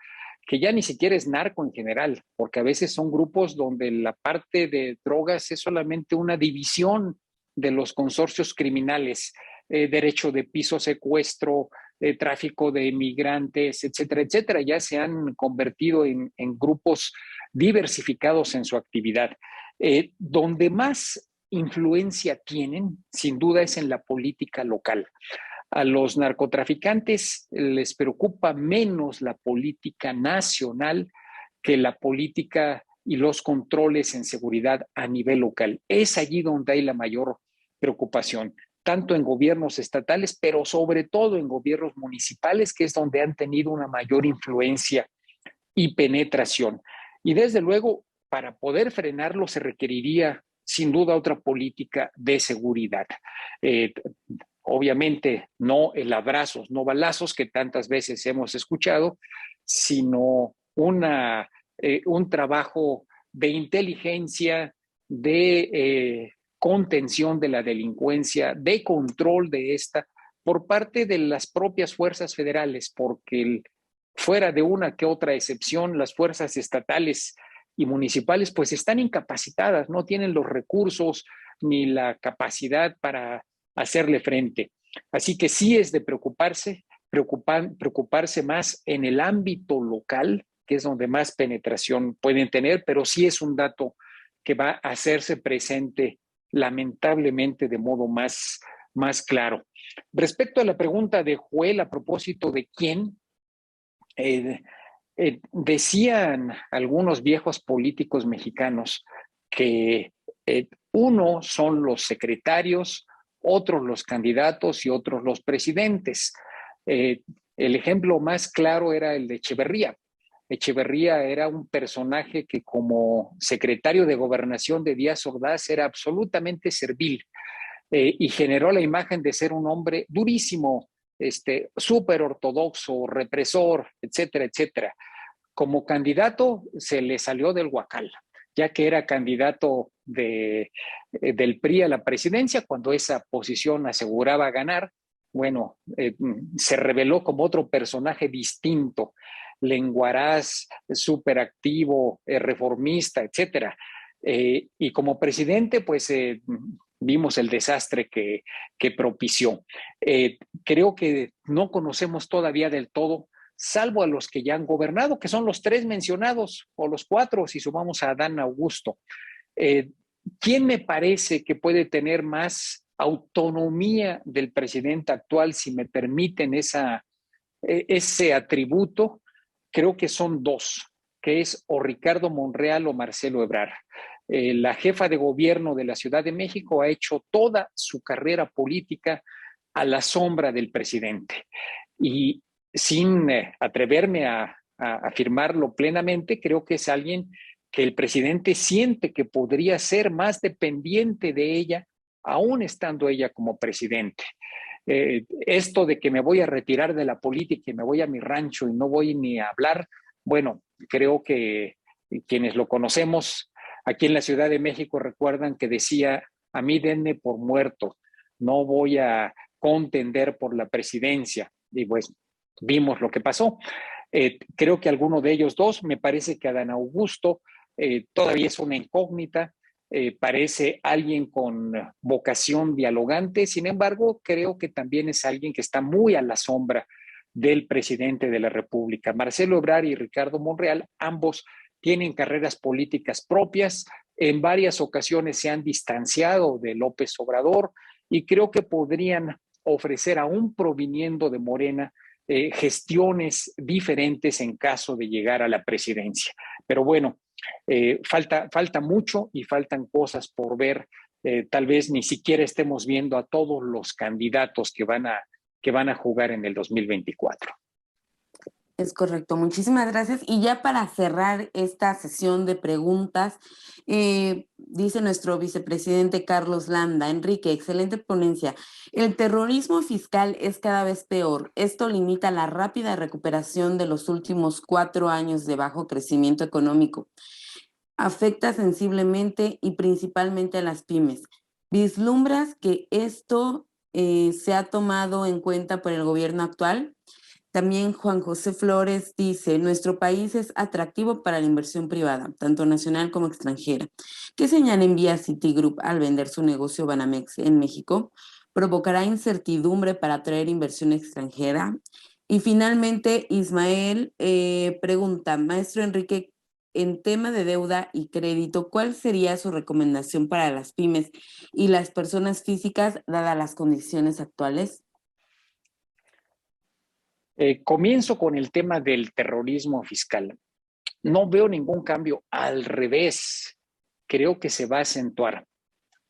que ya ni siquiera es narco en general, porque a veces son grupos donde la parte de drogas es solamente una división de los consorcios criminales, derecho de piso, secuestro, tráfico de migrantes, etcétera, etcétera. Ya se han convertido en grupos diversificados en su actividad. Donde más influencia tienen, sin duda, es en la política local. A los narcotraficantes les preocupa menos la política nacional que la política y los controles en seguridad a nivel local. Es allí donde hay la mayor preocupación, tanto en gobiernos estatales, pero sobre todo en gobiernos municipales, que es donde han tenido una mayor influencia y penetración. Y desde luego, para poder frenarlo se requeriría sin duda otra política de seguridad. Eh, Obviamente no el abrazos, no balazos que tantas veces hemos escuchado, sino un trabajo de inteligencia, de contención de la delincuencia, de control de esta por parte de las propias fuerzas federales, porque fuera de una que otra excepción, las fuerzas estatales y municipales pues están incapacitadas, no tienen los recursos ni la capacidad para hacerle frente. Así que sí es de preocuparse más en el ámbito local, que es donde más penetración pueden tener, pero sí es un dato que va a hacerse presente lamentablemente de modo más claro. Respecto a la pregunta de Joel a propósito de quién, decían algunos viejos políticos mexicanos que uno son los secretarios, otros los candidatos y otros los presidentes. El ejemplo más claro era el de Echeverría. Echeverría era un personaje que como secretario de gobernación de Díaz Ordaz era absolutamente servil y generó la imagen de ser un hombre durísimo, súper ortodoxo, represor, etcétera, etcétera. Como candidato se le salió del huacal, ya que era candidato del PRI a la presidencia, cuando esa posición aseguraba ganar, bueno, se reveló como otro personaje distinto, lenguaraz, súper activo, reformista, etcétera. Y como presidente, pues vimos el desastre que propició. Creo que no conocemos todavía del todo, salvo a los que ya han gobernado, que son los tres mencionados, o los cuatro, si sumamos a Adán Augusto. ¿Quién me parece que puede tener más autonomía del presidente actual, si me permiten ese atributo? Creo que son dos, que es o Ricardo Monreal o Marcelo Ebrard. La jefa de gobierno de la Ciudad de México ha hecho toda su carrera política a la sombra del presidente. Y sin atreverme a afirmarlo plenamente, creo que es alguien que el presidente siente que podría ser más dependiente de ella, aún estando ella como presidente. Esto de que me voy a retirar de la política y me voy a mi rancho y no voy ni a hablar, bueno, creo que quienes lo conocemos aquí en la Ciudad de México recuerdan que decía, a mí denme por muerto, no voy a contender por la presidencia. Y pues vimos lo que pasó. Creo que alguno de ellos dos, me parece que Adán Augusto todavía es una incógnita, parece alguien con vocación dialogante, sin embargo, creo que también es alguien que está muy a la sombra del presidente de la República. Marcelo Ebrard y Ricardo Monreal, ambos tienen carreras políticas propias, en varias ocasiones se han distanciado de López Obrador y creo que podrían ofrecer, aún proviniendo de Morena, gestiones diferentes en caso de llegar a la presidencia. Pero bueno, falta mucho y faltan cosas por ver. Tal vez ni siquiera estemos viendo a todos los candidatos que van a jugar en el 2024. Es correcto, muchísimas gracias. Y ya para cerrar esta sesión de preguntas, dice nuestro vicepresidente Carlos Landa: Enrique, excelente ponencia. El terrorismo fiscal es cada vez peor. Esto limita la rápida recuperación de los últimos 4 años de bajo crecimiento económico. Afecta sensiblemente y principalmente a las pymes. ¿Vislumbras que esto se ha tomado en cuenta por el gobierno actual? También Juan José Flores dice: nuestro país es atractivo para la inversión privada, tanto nacional como extranjera. ¿Qué señal envía Citigroup al vender su negocio Banamex en México? ¿Provocará incertidumbre para atraer inversión extranjera? Y finalmente, Ismael pregunta: maestro Enrique, en tema de deuda y crédito, ¿cuál sería su recomendación para las pymes y las personas físicas, dadas las condiciones actuales? Comienzo con el tema del terrorismo fiscal. No veo ningún cambio, al revés, creo que se va a acentuar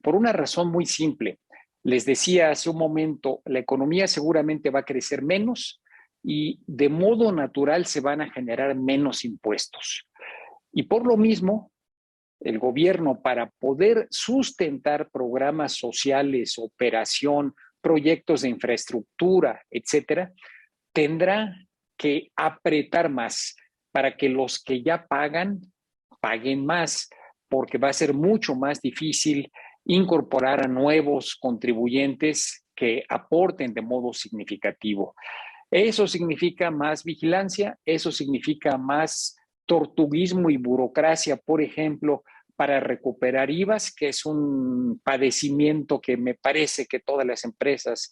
por una razón muy simple. Les decía hace un momento, la economía seguramente va a crecer menos y de modo natural se van a generar menos impuestos. Y por lo mismo, el gobierno, para poder sustentar programas sociales, operación, proyectos de infraestructura, etcétera, tendrá que apretar más para que los que ya pagan, paguen más, porque va a ser mucho más difícil incorporar a nuevos contribuyentes que aporten de modo significativo. Eso significa más vigilancia, eso significa más tortuguismo y burocracia, por ejemplo, para recuperar IVAs, que es un padecimiento que me parece que todas las empresas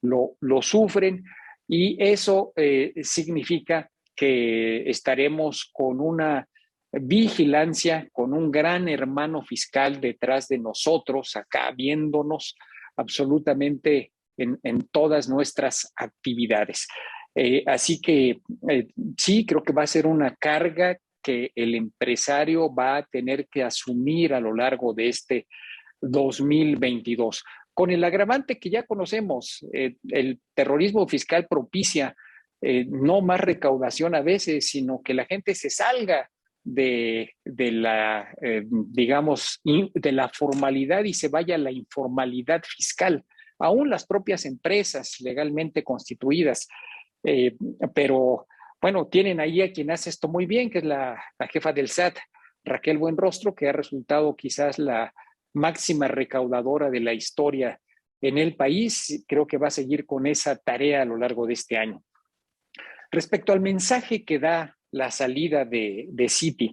lo sufren, y eso significa que estaremos con una vigilancia, con un gran hermano fiscal detrás de nosotros, acá viéndonos absolutamente en todas nuestras actividades. Así que sí, creo que va a ser una carga que el empresario va a tener que asumir a lo largo de este 2022. Con el agravante que ya conocemos, el terrorismo fiscal propicia no más recaudación a veces, sino que la gente se salga de la, digamos, de la formalidad y se vaya a la informalidad fiscal. Aún las propias empresas legalmente constituidas. Pero bueno, tienen ahí a quien hace esto muy bien, que es la jefa del SAT, Raquel Buenrostro, que ha resultado quizás la máxima recaudadora de la historia en el país. Creo que va a seguir con esa tarea a lo largo de este año. Respecto al mensaje que da la salida de Citi,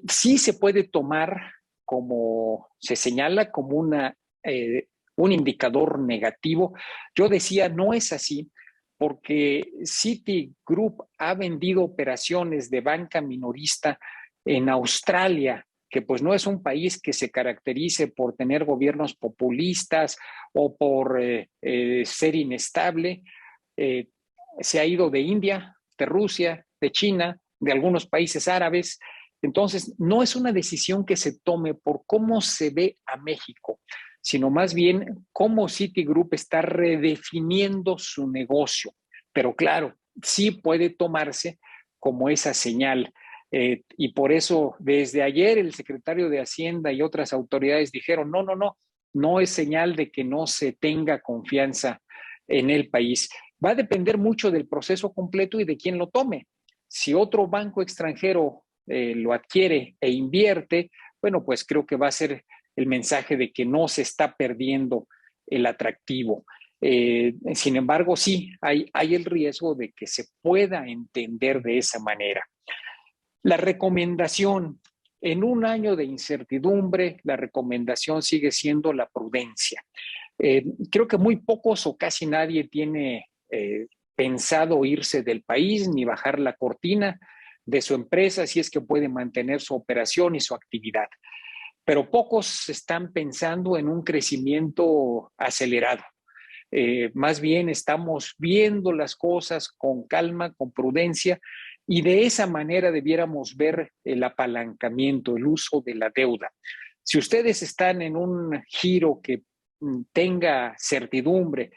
sí se puede tomar, como se señala, como un indicador negativo. Yo decía, no es así, porque Citigroup ha vendido operaciones de banca minorista en Australia, que pues no es un país que se caracterice por tener gobiernos populistas o por ser inestable. Se ha ido de India, de Rusia, de China, de algunos países árabes. Entonces, no es una decisión que se tome por cómo se ve a México, sino más bien cómo Citigroup está redefiniendo su negocio. Pero claro, sí puede tomarse como esa señal. Y por eso desde ayer el secretario de Hacienda y otras autoridades dijeron, no es señal de que no se tenga confianza en el país. Va a depender mucho del proceso completo y de quién lo tome. Si otro banco extranjero lo adquiere e invierte, bueno, pues creo que va a ser el mensaje de que no se está perdiendo el atractivo. Sin embargo, sí, hay el riesgo de que se pueda entender de esa manera. La recomendación, en un año de incertidumbre, la recomendación sigue siendo la prudencia. Creo que muy pocos o casi nadie tiene pensado irse del país ni bajar la cortina de su empresa si es que puede mantener su operación y su actividad. Pero pocos están pensando en un crecimiento acelerado. Más bien estamos viendo las cosas con calma, con prudencia, y de esa manera debiéramos ver el apalancamiento, el uso de la deuda. Si ustedes están en un giro que tenga certidumbre,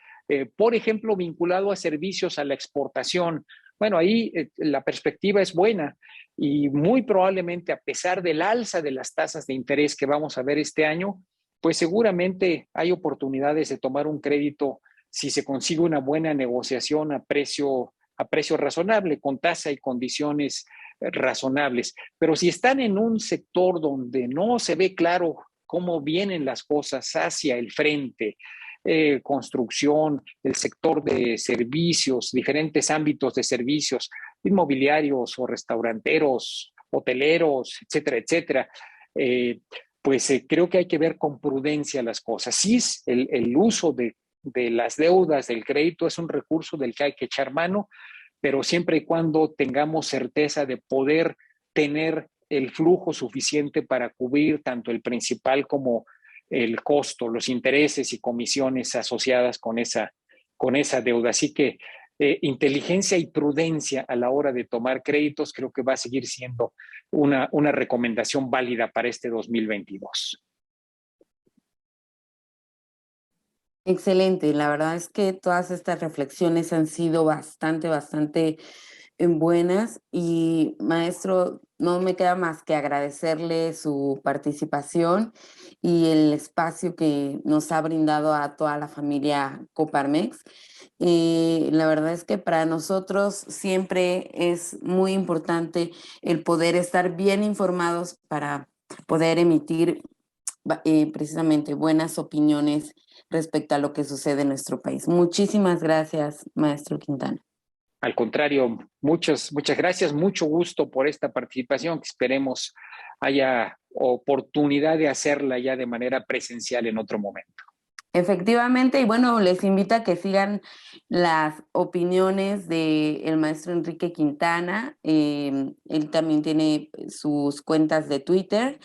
por ejemplo, vinculado a servicios a la exportación bueno, ahí la perspectiva es buena y muy probablemente a pesar del alza de las tasas de interés que vamos a ver este año, pues seguramente hay oportunidades de tomar un crédito si se consigue una buena negociación a precio razonable, con tasa y condiciones razonables. Pero si están en un sector donde no se ve claro cómo vienen las cosas hacia el frente, construcción, el sector de servicios, diferentes ámbitos de servicios, inmobiliarios o restauranteros, hoteleros, etcétera, etcétera, creo que hay que ver con prudencia las cosas. Sí, el uso de las deudas, del crédito, es un recurso del que hay que echar mano, pero siempre y cuando tengamos certeza de poder tener el flujo suficiente para cubrir tanto el principal como el costo, los intereses y comisiones asociadas con esa deuda. Así que inteligencia y prudencia a la hora de tomar créditos creo que va a seguir siendo una recomendación válida para este 2022. Excelente, la verdad es que todas estas reflexiones han sido bastante buenas y maestro, no me queda más que agradecerle su participación y el espacio que nos ha brindado a toda la familia Coparmex. La verdad es que para nosotros siempre es muy importante el poder estar bien informados para poder emitir precisamente buenas opiniones respecto a lo que sucede en nuestro país. Muchísimas gracias, maestro Quintana. Al contrario, muchas gracias, mucho gusto por esta participación, que esperemos haya oportunidad de hacerla ya de manera presencial en otro momento. Efectivamente, y bueno, les invito a que sigan las opiniones del maestro Enrique Quintana. Él también tiene sus cuentas de Twitter,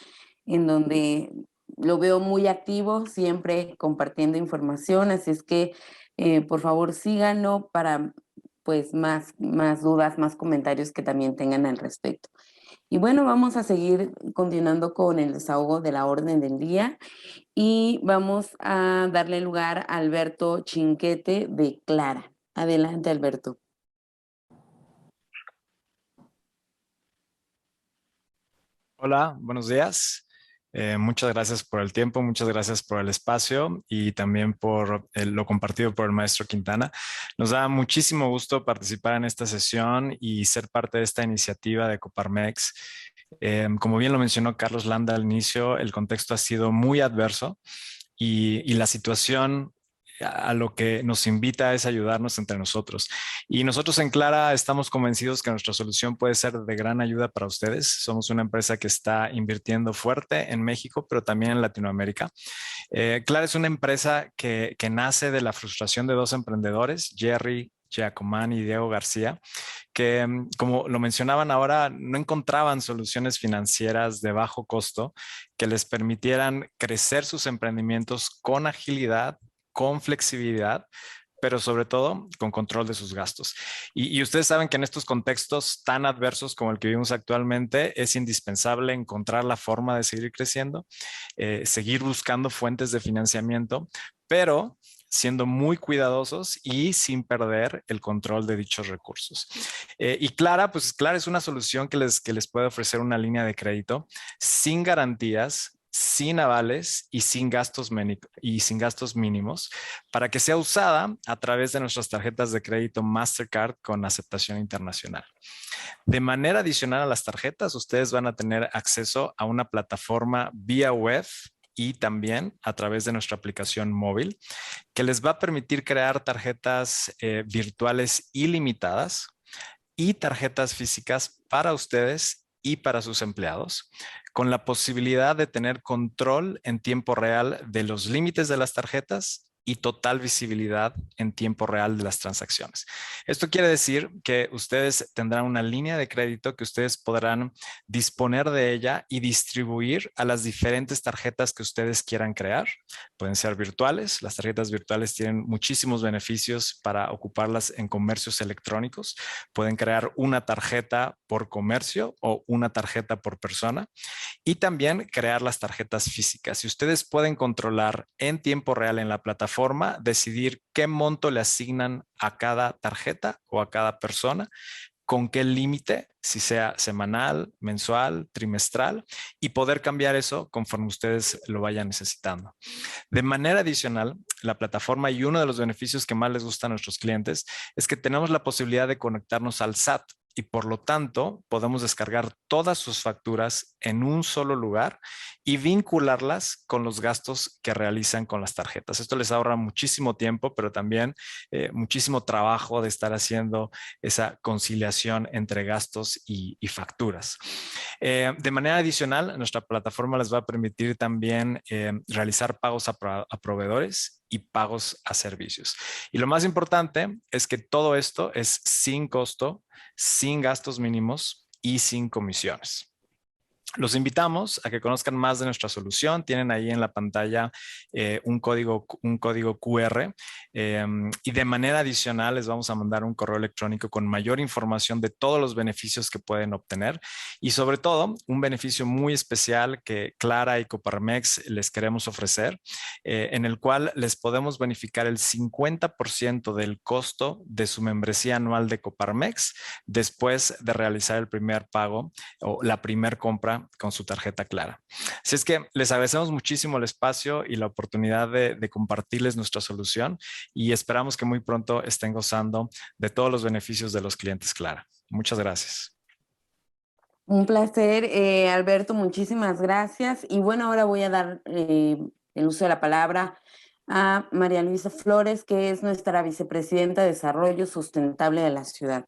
en donde lo veo muy activo, siempre compartiendo información, así es que por favor síganlo para pues más dudas, más comentarios que también tengan al respecto. Y bueno, vamos a seguir continuando con el desahogo de la orden del día y vamos a darle lugar a Alberto Chinquete de Clara. Adelante, Alberto. Hola, buenos días. Muchas gracias por el tiempo, muchas gracias por el espacio y también por lo compartido por el maestro Quintana. Nos da muchísimo gusto participar en esta sesión y ser parte de esta iniciativa de Coparmex. Como bien lo mencionó Carlos Landa al inicio, el contexto ha sido muy adverso y la situación a lo que nos invita es ayudarnos entre nosotros. Y nosotros en Clara estamos convencidos que nuestra solución puede ser de gran ayuda para ustedes. Somos una empresa que está invirtiendo fuerte en México, pero también en Latinoamérica. Clara es una empresa que nace de la frustración de dos emprendedores, Jerry Giacomani y Diego García, que, como lo mencionaban ahora, no encontraban soluciones financieras de bajo costo que les permitieran crecer sus emprendimientos con agilidad, con flexibilidad, pero sobre todo con control de sus gastos. Y ustedes saben que en estos contextos tan adversos como el que vivimos actualmente, es indispensable encontrar la forma de seguir creciendo, seguir buscando fuentes de financiamiento, pero siendo muy cuidadosos y sin perder el control de dichos recursos. Y Clara, pues Clara es una solución que les puede ofrecer una línea de crédito sin garantías, sin avales y sin gastos mínimos para que sea usada a través de nuestras tarjetas de crédito Mastercard con aceptación internacional. De manera adicional a las tarjetas, ustedes van a tener acceso a una plataforma vía web y también a través de nuestra aplicación móvil que les va a permitir crear tarjetas virtuales ilimitadas y tarjetas físicas para ustedes y para sus empleados, con la posibilidad de tener control en tiempo real de los límites de las tarjetas y total visibilidad en tiempo real de las transacciones. Esto quiere decir que ustedes tendrán una línea de crédito que ustedes podrán disponer de ella y distribuir a las diferentes tarjetas que ustedes quieran crear. Pueden ser virtuales. Las tarjetas virtuales tienen muchísimos beneficios para ocuparlas en comercios electrónicos. Pueden crear una tarjeta por comercio o una tarjeta por persona y también crear las tarjetas físicas. Si ustedes pueden controlar en tiempo real en la plataforma plataforma decidir qué monto le asignan a cada tarjeta o a cada persona, con qué límite, si sea semanal, mensual, trimestral, y poder cambiar eso conforme ustedes lo vayan necesitando. De manera adicional, la plataforma, y uno de los beneficios que más les gusta a nuestros clientes, es que tenemos la posibilidad de conectarnos al SAT y por lo tanto podemos descargar todas sus facturas en un solo lugar y vincularlas con los gastos que realizan con las tarjetas. Esto les ahorra muchísimo tiempo, pero también muchísimo trabajo de estar haciendo esa conciliación entre gastos y facturas. De manera adicional, nuestra plataforma les va a permitir también realizar pagos a proveedores y pagos a servicios. Y lo más importante es que todo esto es sin costo, sin gastos mínimos y sin comisiones. Los invitamos a que conozcan más de nuestra solución. Tienen ahí en la pantalla un código QR y de manera adicional les vamos a mandar un correo electrónico con mayor información de todos los beneficios que pueden obtener y sobre todo un beneficio muy especial que Clara y Coparmex les queremos ofrecer, en el cual les podemos bonificar el 50% del costo de su membresía anual de Coparmex después de realizar el primer pago o la primer compra con su tarjeta Clara. Así es que les agradecemos muchísimo el espacio y la oportunidad de compartirles nuestra solución y esperamos que muy pronto estén gozando de todos los beneficios de los clientes Clara. Muchas gracias. Un placer, Alberto, muchísimas gracias. Y bueno, ahora voy a dar el uso de la palabra a María Luisa Flores, que es nuestra vicepresidenta de Desarrollo Sustentable de la ciudad.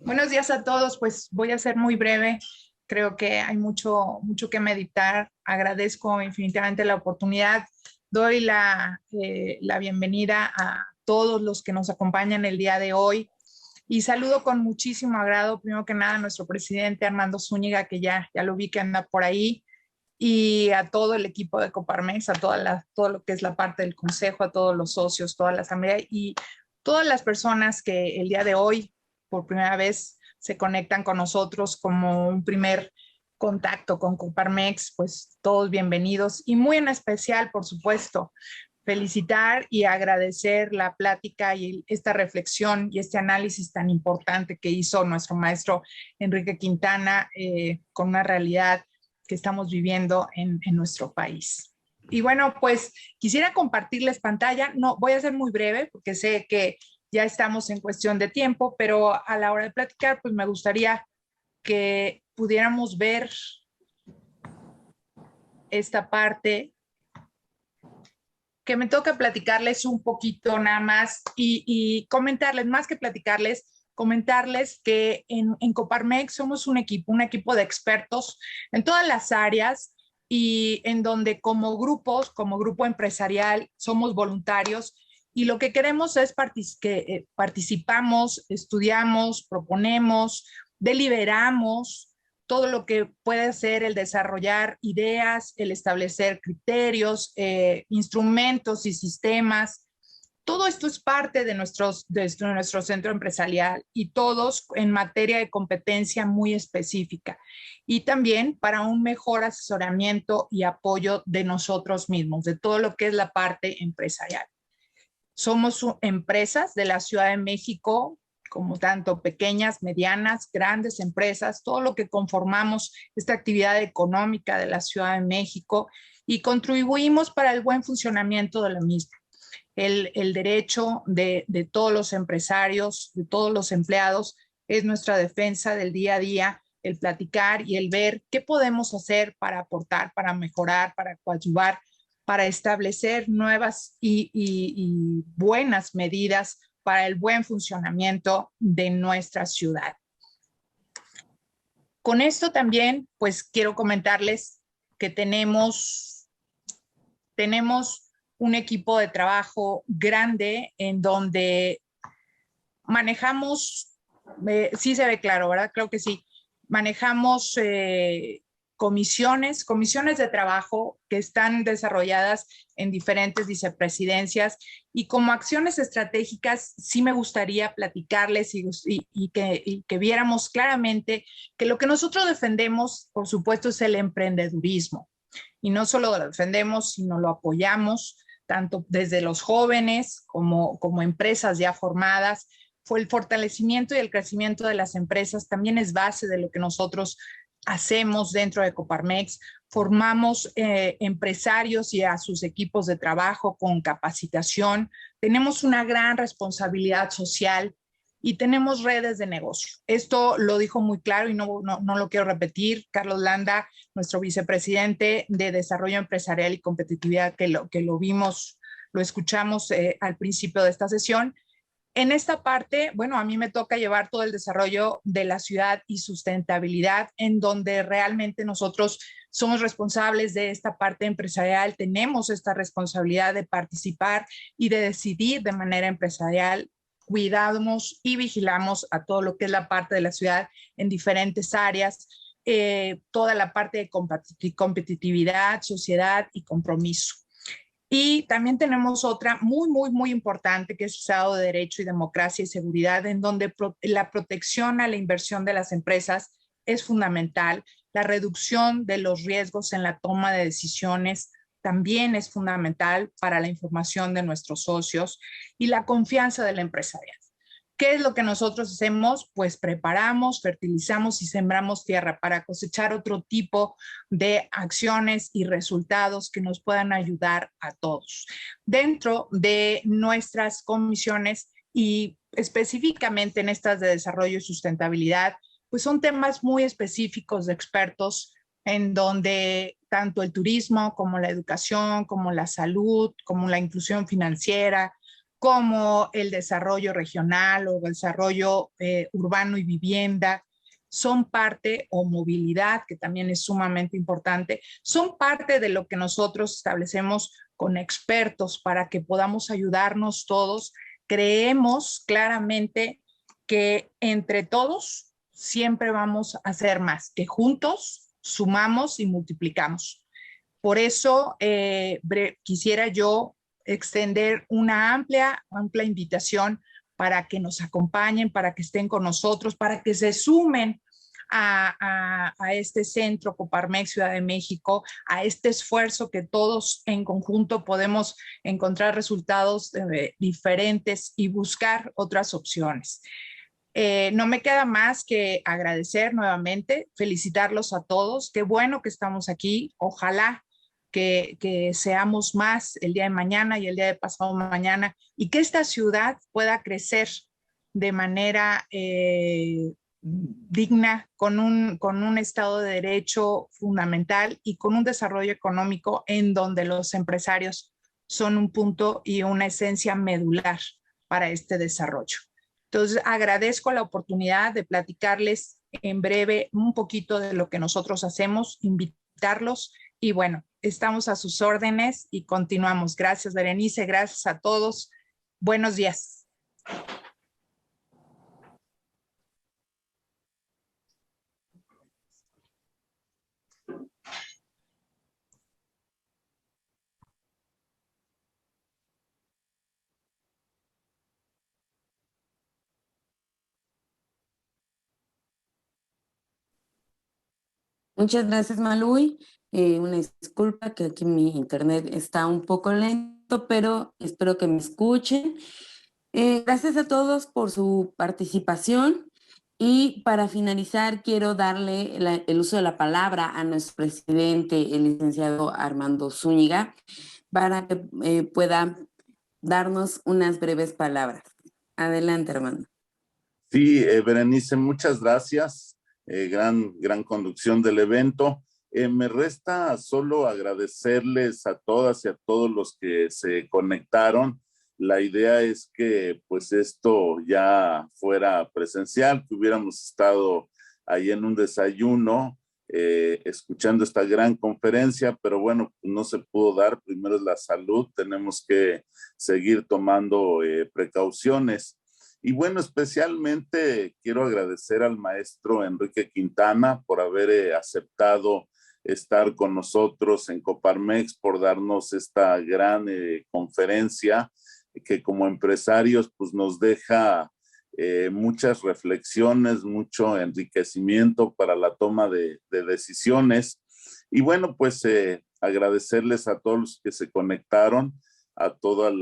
Buenos días a todos, pues voy a ser muy breve. Creo que hay mucho que meditar. Agradezco infinitamente la oportunidad. Doy la bienvenida a todos los que nos acompañan el día de hoy y saludo con muchísimo agrado, primero que nada, a nuestro presidente Armando Zúñiga, que ya lo vi que anda por ahí, y a todo el equipo de Coparmex, a todo lo que es la parte del consejo, a todos los socios, toda la asamblea y todas las personas que el día de hoy por primera vez se conectan con nosotros como un primer contacto con Coparmex, pues todos bienvenidos y muy en especial, por supuesto, felicitar y agradecer la plática y esta reflexión y este análisis tan importante que hizo nuestro maestro Enrique Quintana con una realidad que estamos viviendo en nuestro país. Y bueno, pues quisiera compartirles pantalla. No, voy a ser muy breve porque sé que ya estamos en cuestión de tiempo, pero a la hora de platicar, pues me gustaría que pudiéramos ver esta parte que me toca platicarles un poquito nada más y comentarles, más que platicarles, comentarles que en Coparmex somos un equipo de expertos en todas las áreas y en donde como grupo empresarial, somos voluntarios. Y lo que queremos es que participamos, estudiamos, proponemos, deliberamos todo lo que puede ser el desarrollar ideas, el establecer criterios, instrumentos y sistemas. Todo esto es parte de nuestro centro empresarial y todos en materia de competencia muy específica y también para un mejor asesoramiento y apoyo de nosotros mismos, de todo lo que es la parte empresarial. Somos empresas de la Ciudad de México, como tanto pequeñas, medianas, grandes empresas, todo lo que conformamos esta actividad económica de la Ciudad de México y contribuimos para el buen funcionamiento de la misma. El derecho de todos los empresarios, de todos los empleados, es nuestra defensa del día a día, el platicar y el ver qué podemos hacer para aportar, para mejorar, para coadyuvar, para establecer nuevas y buenas medidas para el buen funcionamiento de nuestra ciudad. Con esto también, pues quiero comentarles que tenemos un equipo de trabajo grande en donde manejamos, sí se ve claro, ¿verdad? Creo que sí. Manejamos comisiones de trabajo que están desarrolladas en diferentes vicepresidencias y como acciones estratégicas sí me gustaría platicarles y que viéramos claramente que lo que nosotros defendemos, por supuesto, es el emprendedurismo. Y no solo lo defendemos, sino lo apoyamos, tanto desde los jóvenes como empresas ya formadas. Fue el fortalecimiento y el crecimiento de las empresas también es base de lo que nosotros hacemos dentro de Coparmex. Formamos empresarios y a sus equipos de trabajo con capacitación. Tenemos una gran responsabilidad social y tenemos redes de negocio. Esto lo dijo muy claro y no lo quiero repetir Carlos Landa, nuestro vicepresidente de Desarrollo Empresarial y Competitividad, que lo vimos, lo escuchamos al principio de esta sesión. En esta parte, bueno, a mí me toca llevar todo el desarrollo de la ciudad y sustentabilidad, en donde realmente nosotros somos responsables de esta parte empresarial, tenemos esta responsabilidad de participar y de decidir de manera empresarial. Cuidamos y vigilamos a todo lo que es la parte de la ciudad en diferentes áreas, toda la parte de competitividad, sociedad y compromiso. Y también tenemos otra muy importante, que es Estado de Derecho y Democracia y Seguridad, en donde la protección a la inversión de las empresas es fundamental. La reducción de los riesgos en la toma de decisiones también es fundamental para la información de nuestros socios y la confianza del empresariado. ¿Qué es lo que nosotros hacemos? Pues preparamos, fertilizamos y sembramos tierra para cosechar otro tipo de acciones y resultados que nos puedan ayudar a todos. Dentro de nuestras comisiones y específicamente en estas de desarrollo y sustentabilidad, pues son temas muy específicos de expertos en donde tanto el turismo como la educación, como la salud, como la inclusión financiera, como el desarrollo regional o el desarrollo urbano y vivienda, son parte, o movilidad, que también es sumamente importante, son parte de lo que nosotros establecemos con expertos para que podamos ayudarnos todos. Creemos claramente que entre todos siempre vamos a hacer más, que juntos sumamos y multiplicamos. Por eso quisiera yo extender una amplia invitación para que nos acompañen, para que estén con nosotros, para que se sumen a este centro Coparmex Ciudad de México, a este esfuerzo que todos en conjunto podemos encontrar resultados diferentes y buscar otras opciones. No me queda más que agradecer nuevamente, felicitarlos a todos. Qué bueno que estamos aquí. Ojalá que seamos más el día de mañana y el día de pasado mañana y que esta ciudad pueda crecer de manera digna, con un Estado de Derecho fundamental y con un desarrollo económico en donde los empresarios son un punto y una esencia medular para este desarrollo. Entonces, agradezco la oportunidad de platicarles en breve un poquito de lo que nosotros hacemos, invitarlos y bueno, estamos a sus órdenes y continuamos. Gracias, Berenice, gracias a todos. Buenos días. Muchas gracias, Malui. Una disculpa que aquí mi internet está un poco lento, pero espero que me escuchen. Gracias a todos por su participación y para finalizar quiero darle el uso de la palabra a nuestro presidente, el licenciado Armando Zúñiga, para que pueda darnos unas breves palabras. Adelante, Armando. Sí, Berenice, muchas gracias. Gran conducción del evento. Me resta solo agradecerles a todas y a todos los que se conectaron. La idea es que pues esto ya fuera presencial, que hubiéramos estado ahí en un desayuno escuchando esta gran conferencia, pero bueno, no se pudo dar. Primero es la salud, tenemos que seguir tomando precauciones. Y bueno, especialmente quiero agradecer al maestro Enrique Quintana por haber aceptado estar con nosotros en Coparmex, por darnos esta gran conferencia que como empresarios pues nos deja muchas reflexiones, mucho enriquecimiento para la toma de decisiones. Y bueno, pues agradecerles a todos los que se conectaron, a todos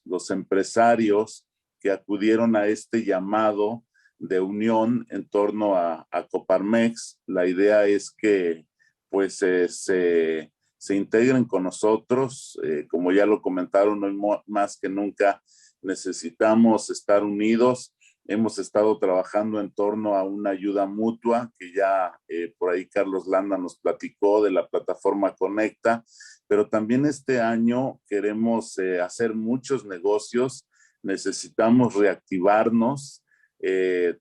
los empresarios que acudieron a este llamado de unión en torno a Coparmex. La idea es que pues se integren con nosotros. Como ya lo comentaron, hoy más que nunca necesitamos estar unidos. Hemos estado trabajando en torno a una ayuda mutua que ya por ahí Carlos Landa nos platicó de la plataforma Conecta, pero también este año queremos hacer muchos negocios, necesitamos reactivarnos.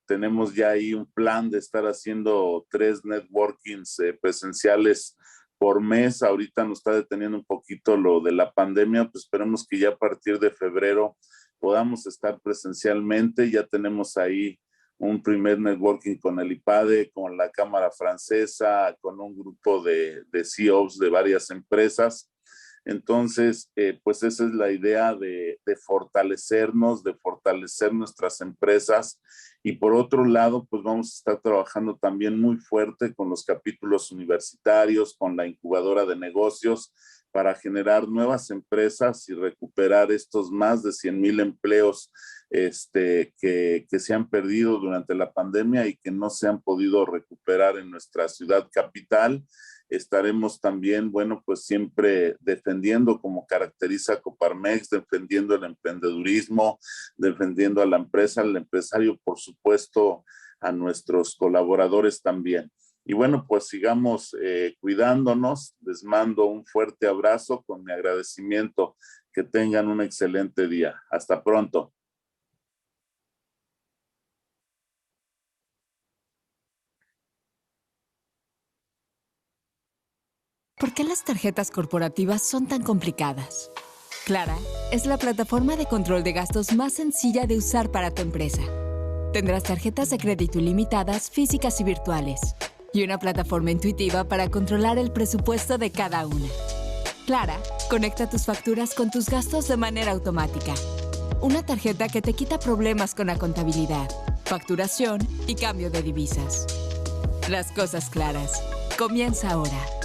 Tenemos ya ahí un plan de estar haciendo 3 networkings presenciales por mes. Ahorita nos está deteniendo un poquito lo de la pandemia, pues esperemos que ya a partir de febrero podamos estar presencialmente. Ya tenemos ahí un primer networking con el IPADE, con la Cámara Francesa, con un grupo de CEOs de varias empresas. Entonces, pues esa es la idea de fortalecernos, de fortalecer nuestras empresas. Y por otro lado, pues vamos a estar trabajando también muy fuerte con los capítulos universitarios, con la incubadora de negocios, para generar nuevas empresas y recuperar estos más de 100,000 empleos que se han perdido durante la pandemia y que no se han podido recuperar en nuestra ciudad capital. Estaremos también, bueno, pues siempre defendiendo, como caracteriza Coparmex, defendiendo el emprendedurismo, defendiendo a la empresa, al empresario, por supuesto, a nuestros colaboradores también. Y bueno, pues sigamos cuidándonos. Les mando un fuerte abrazo con mi agradecimiento. Que tengan un excelente día. Hasta pronto. ¿Por qué las tarjetas corporativas son tan complicadas? Clara es la plataforma de control de gastos más sencilla de usar para tu empresa. Tendrás tarjetas de crédito ilimitadas, físicas y virtuales, y una plataforma intuitiva para controlar el presupuesto de cada una. Clara conecta tus facturas con tus gastos de manera automática. Una tarjeta que te quita problemas con la contabilidad, facturación y cambio de divisas. Las cosas claras. Comienza ahora.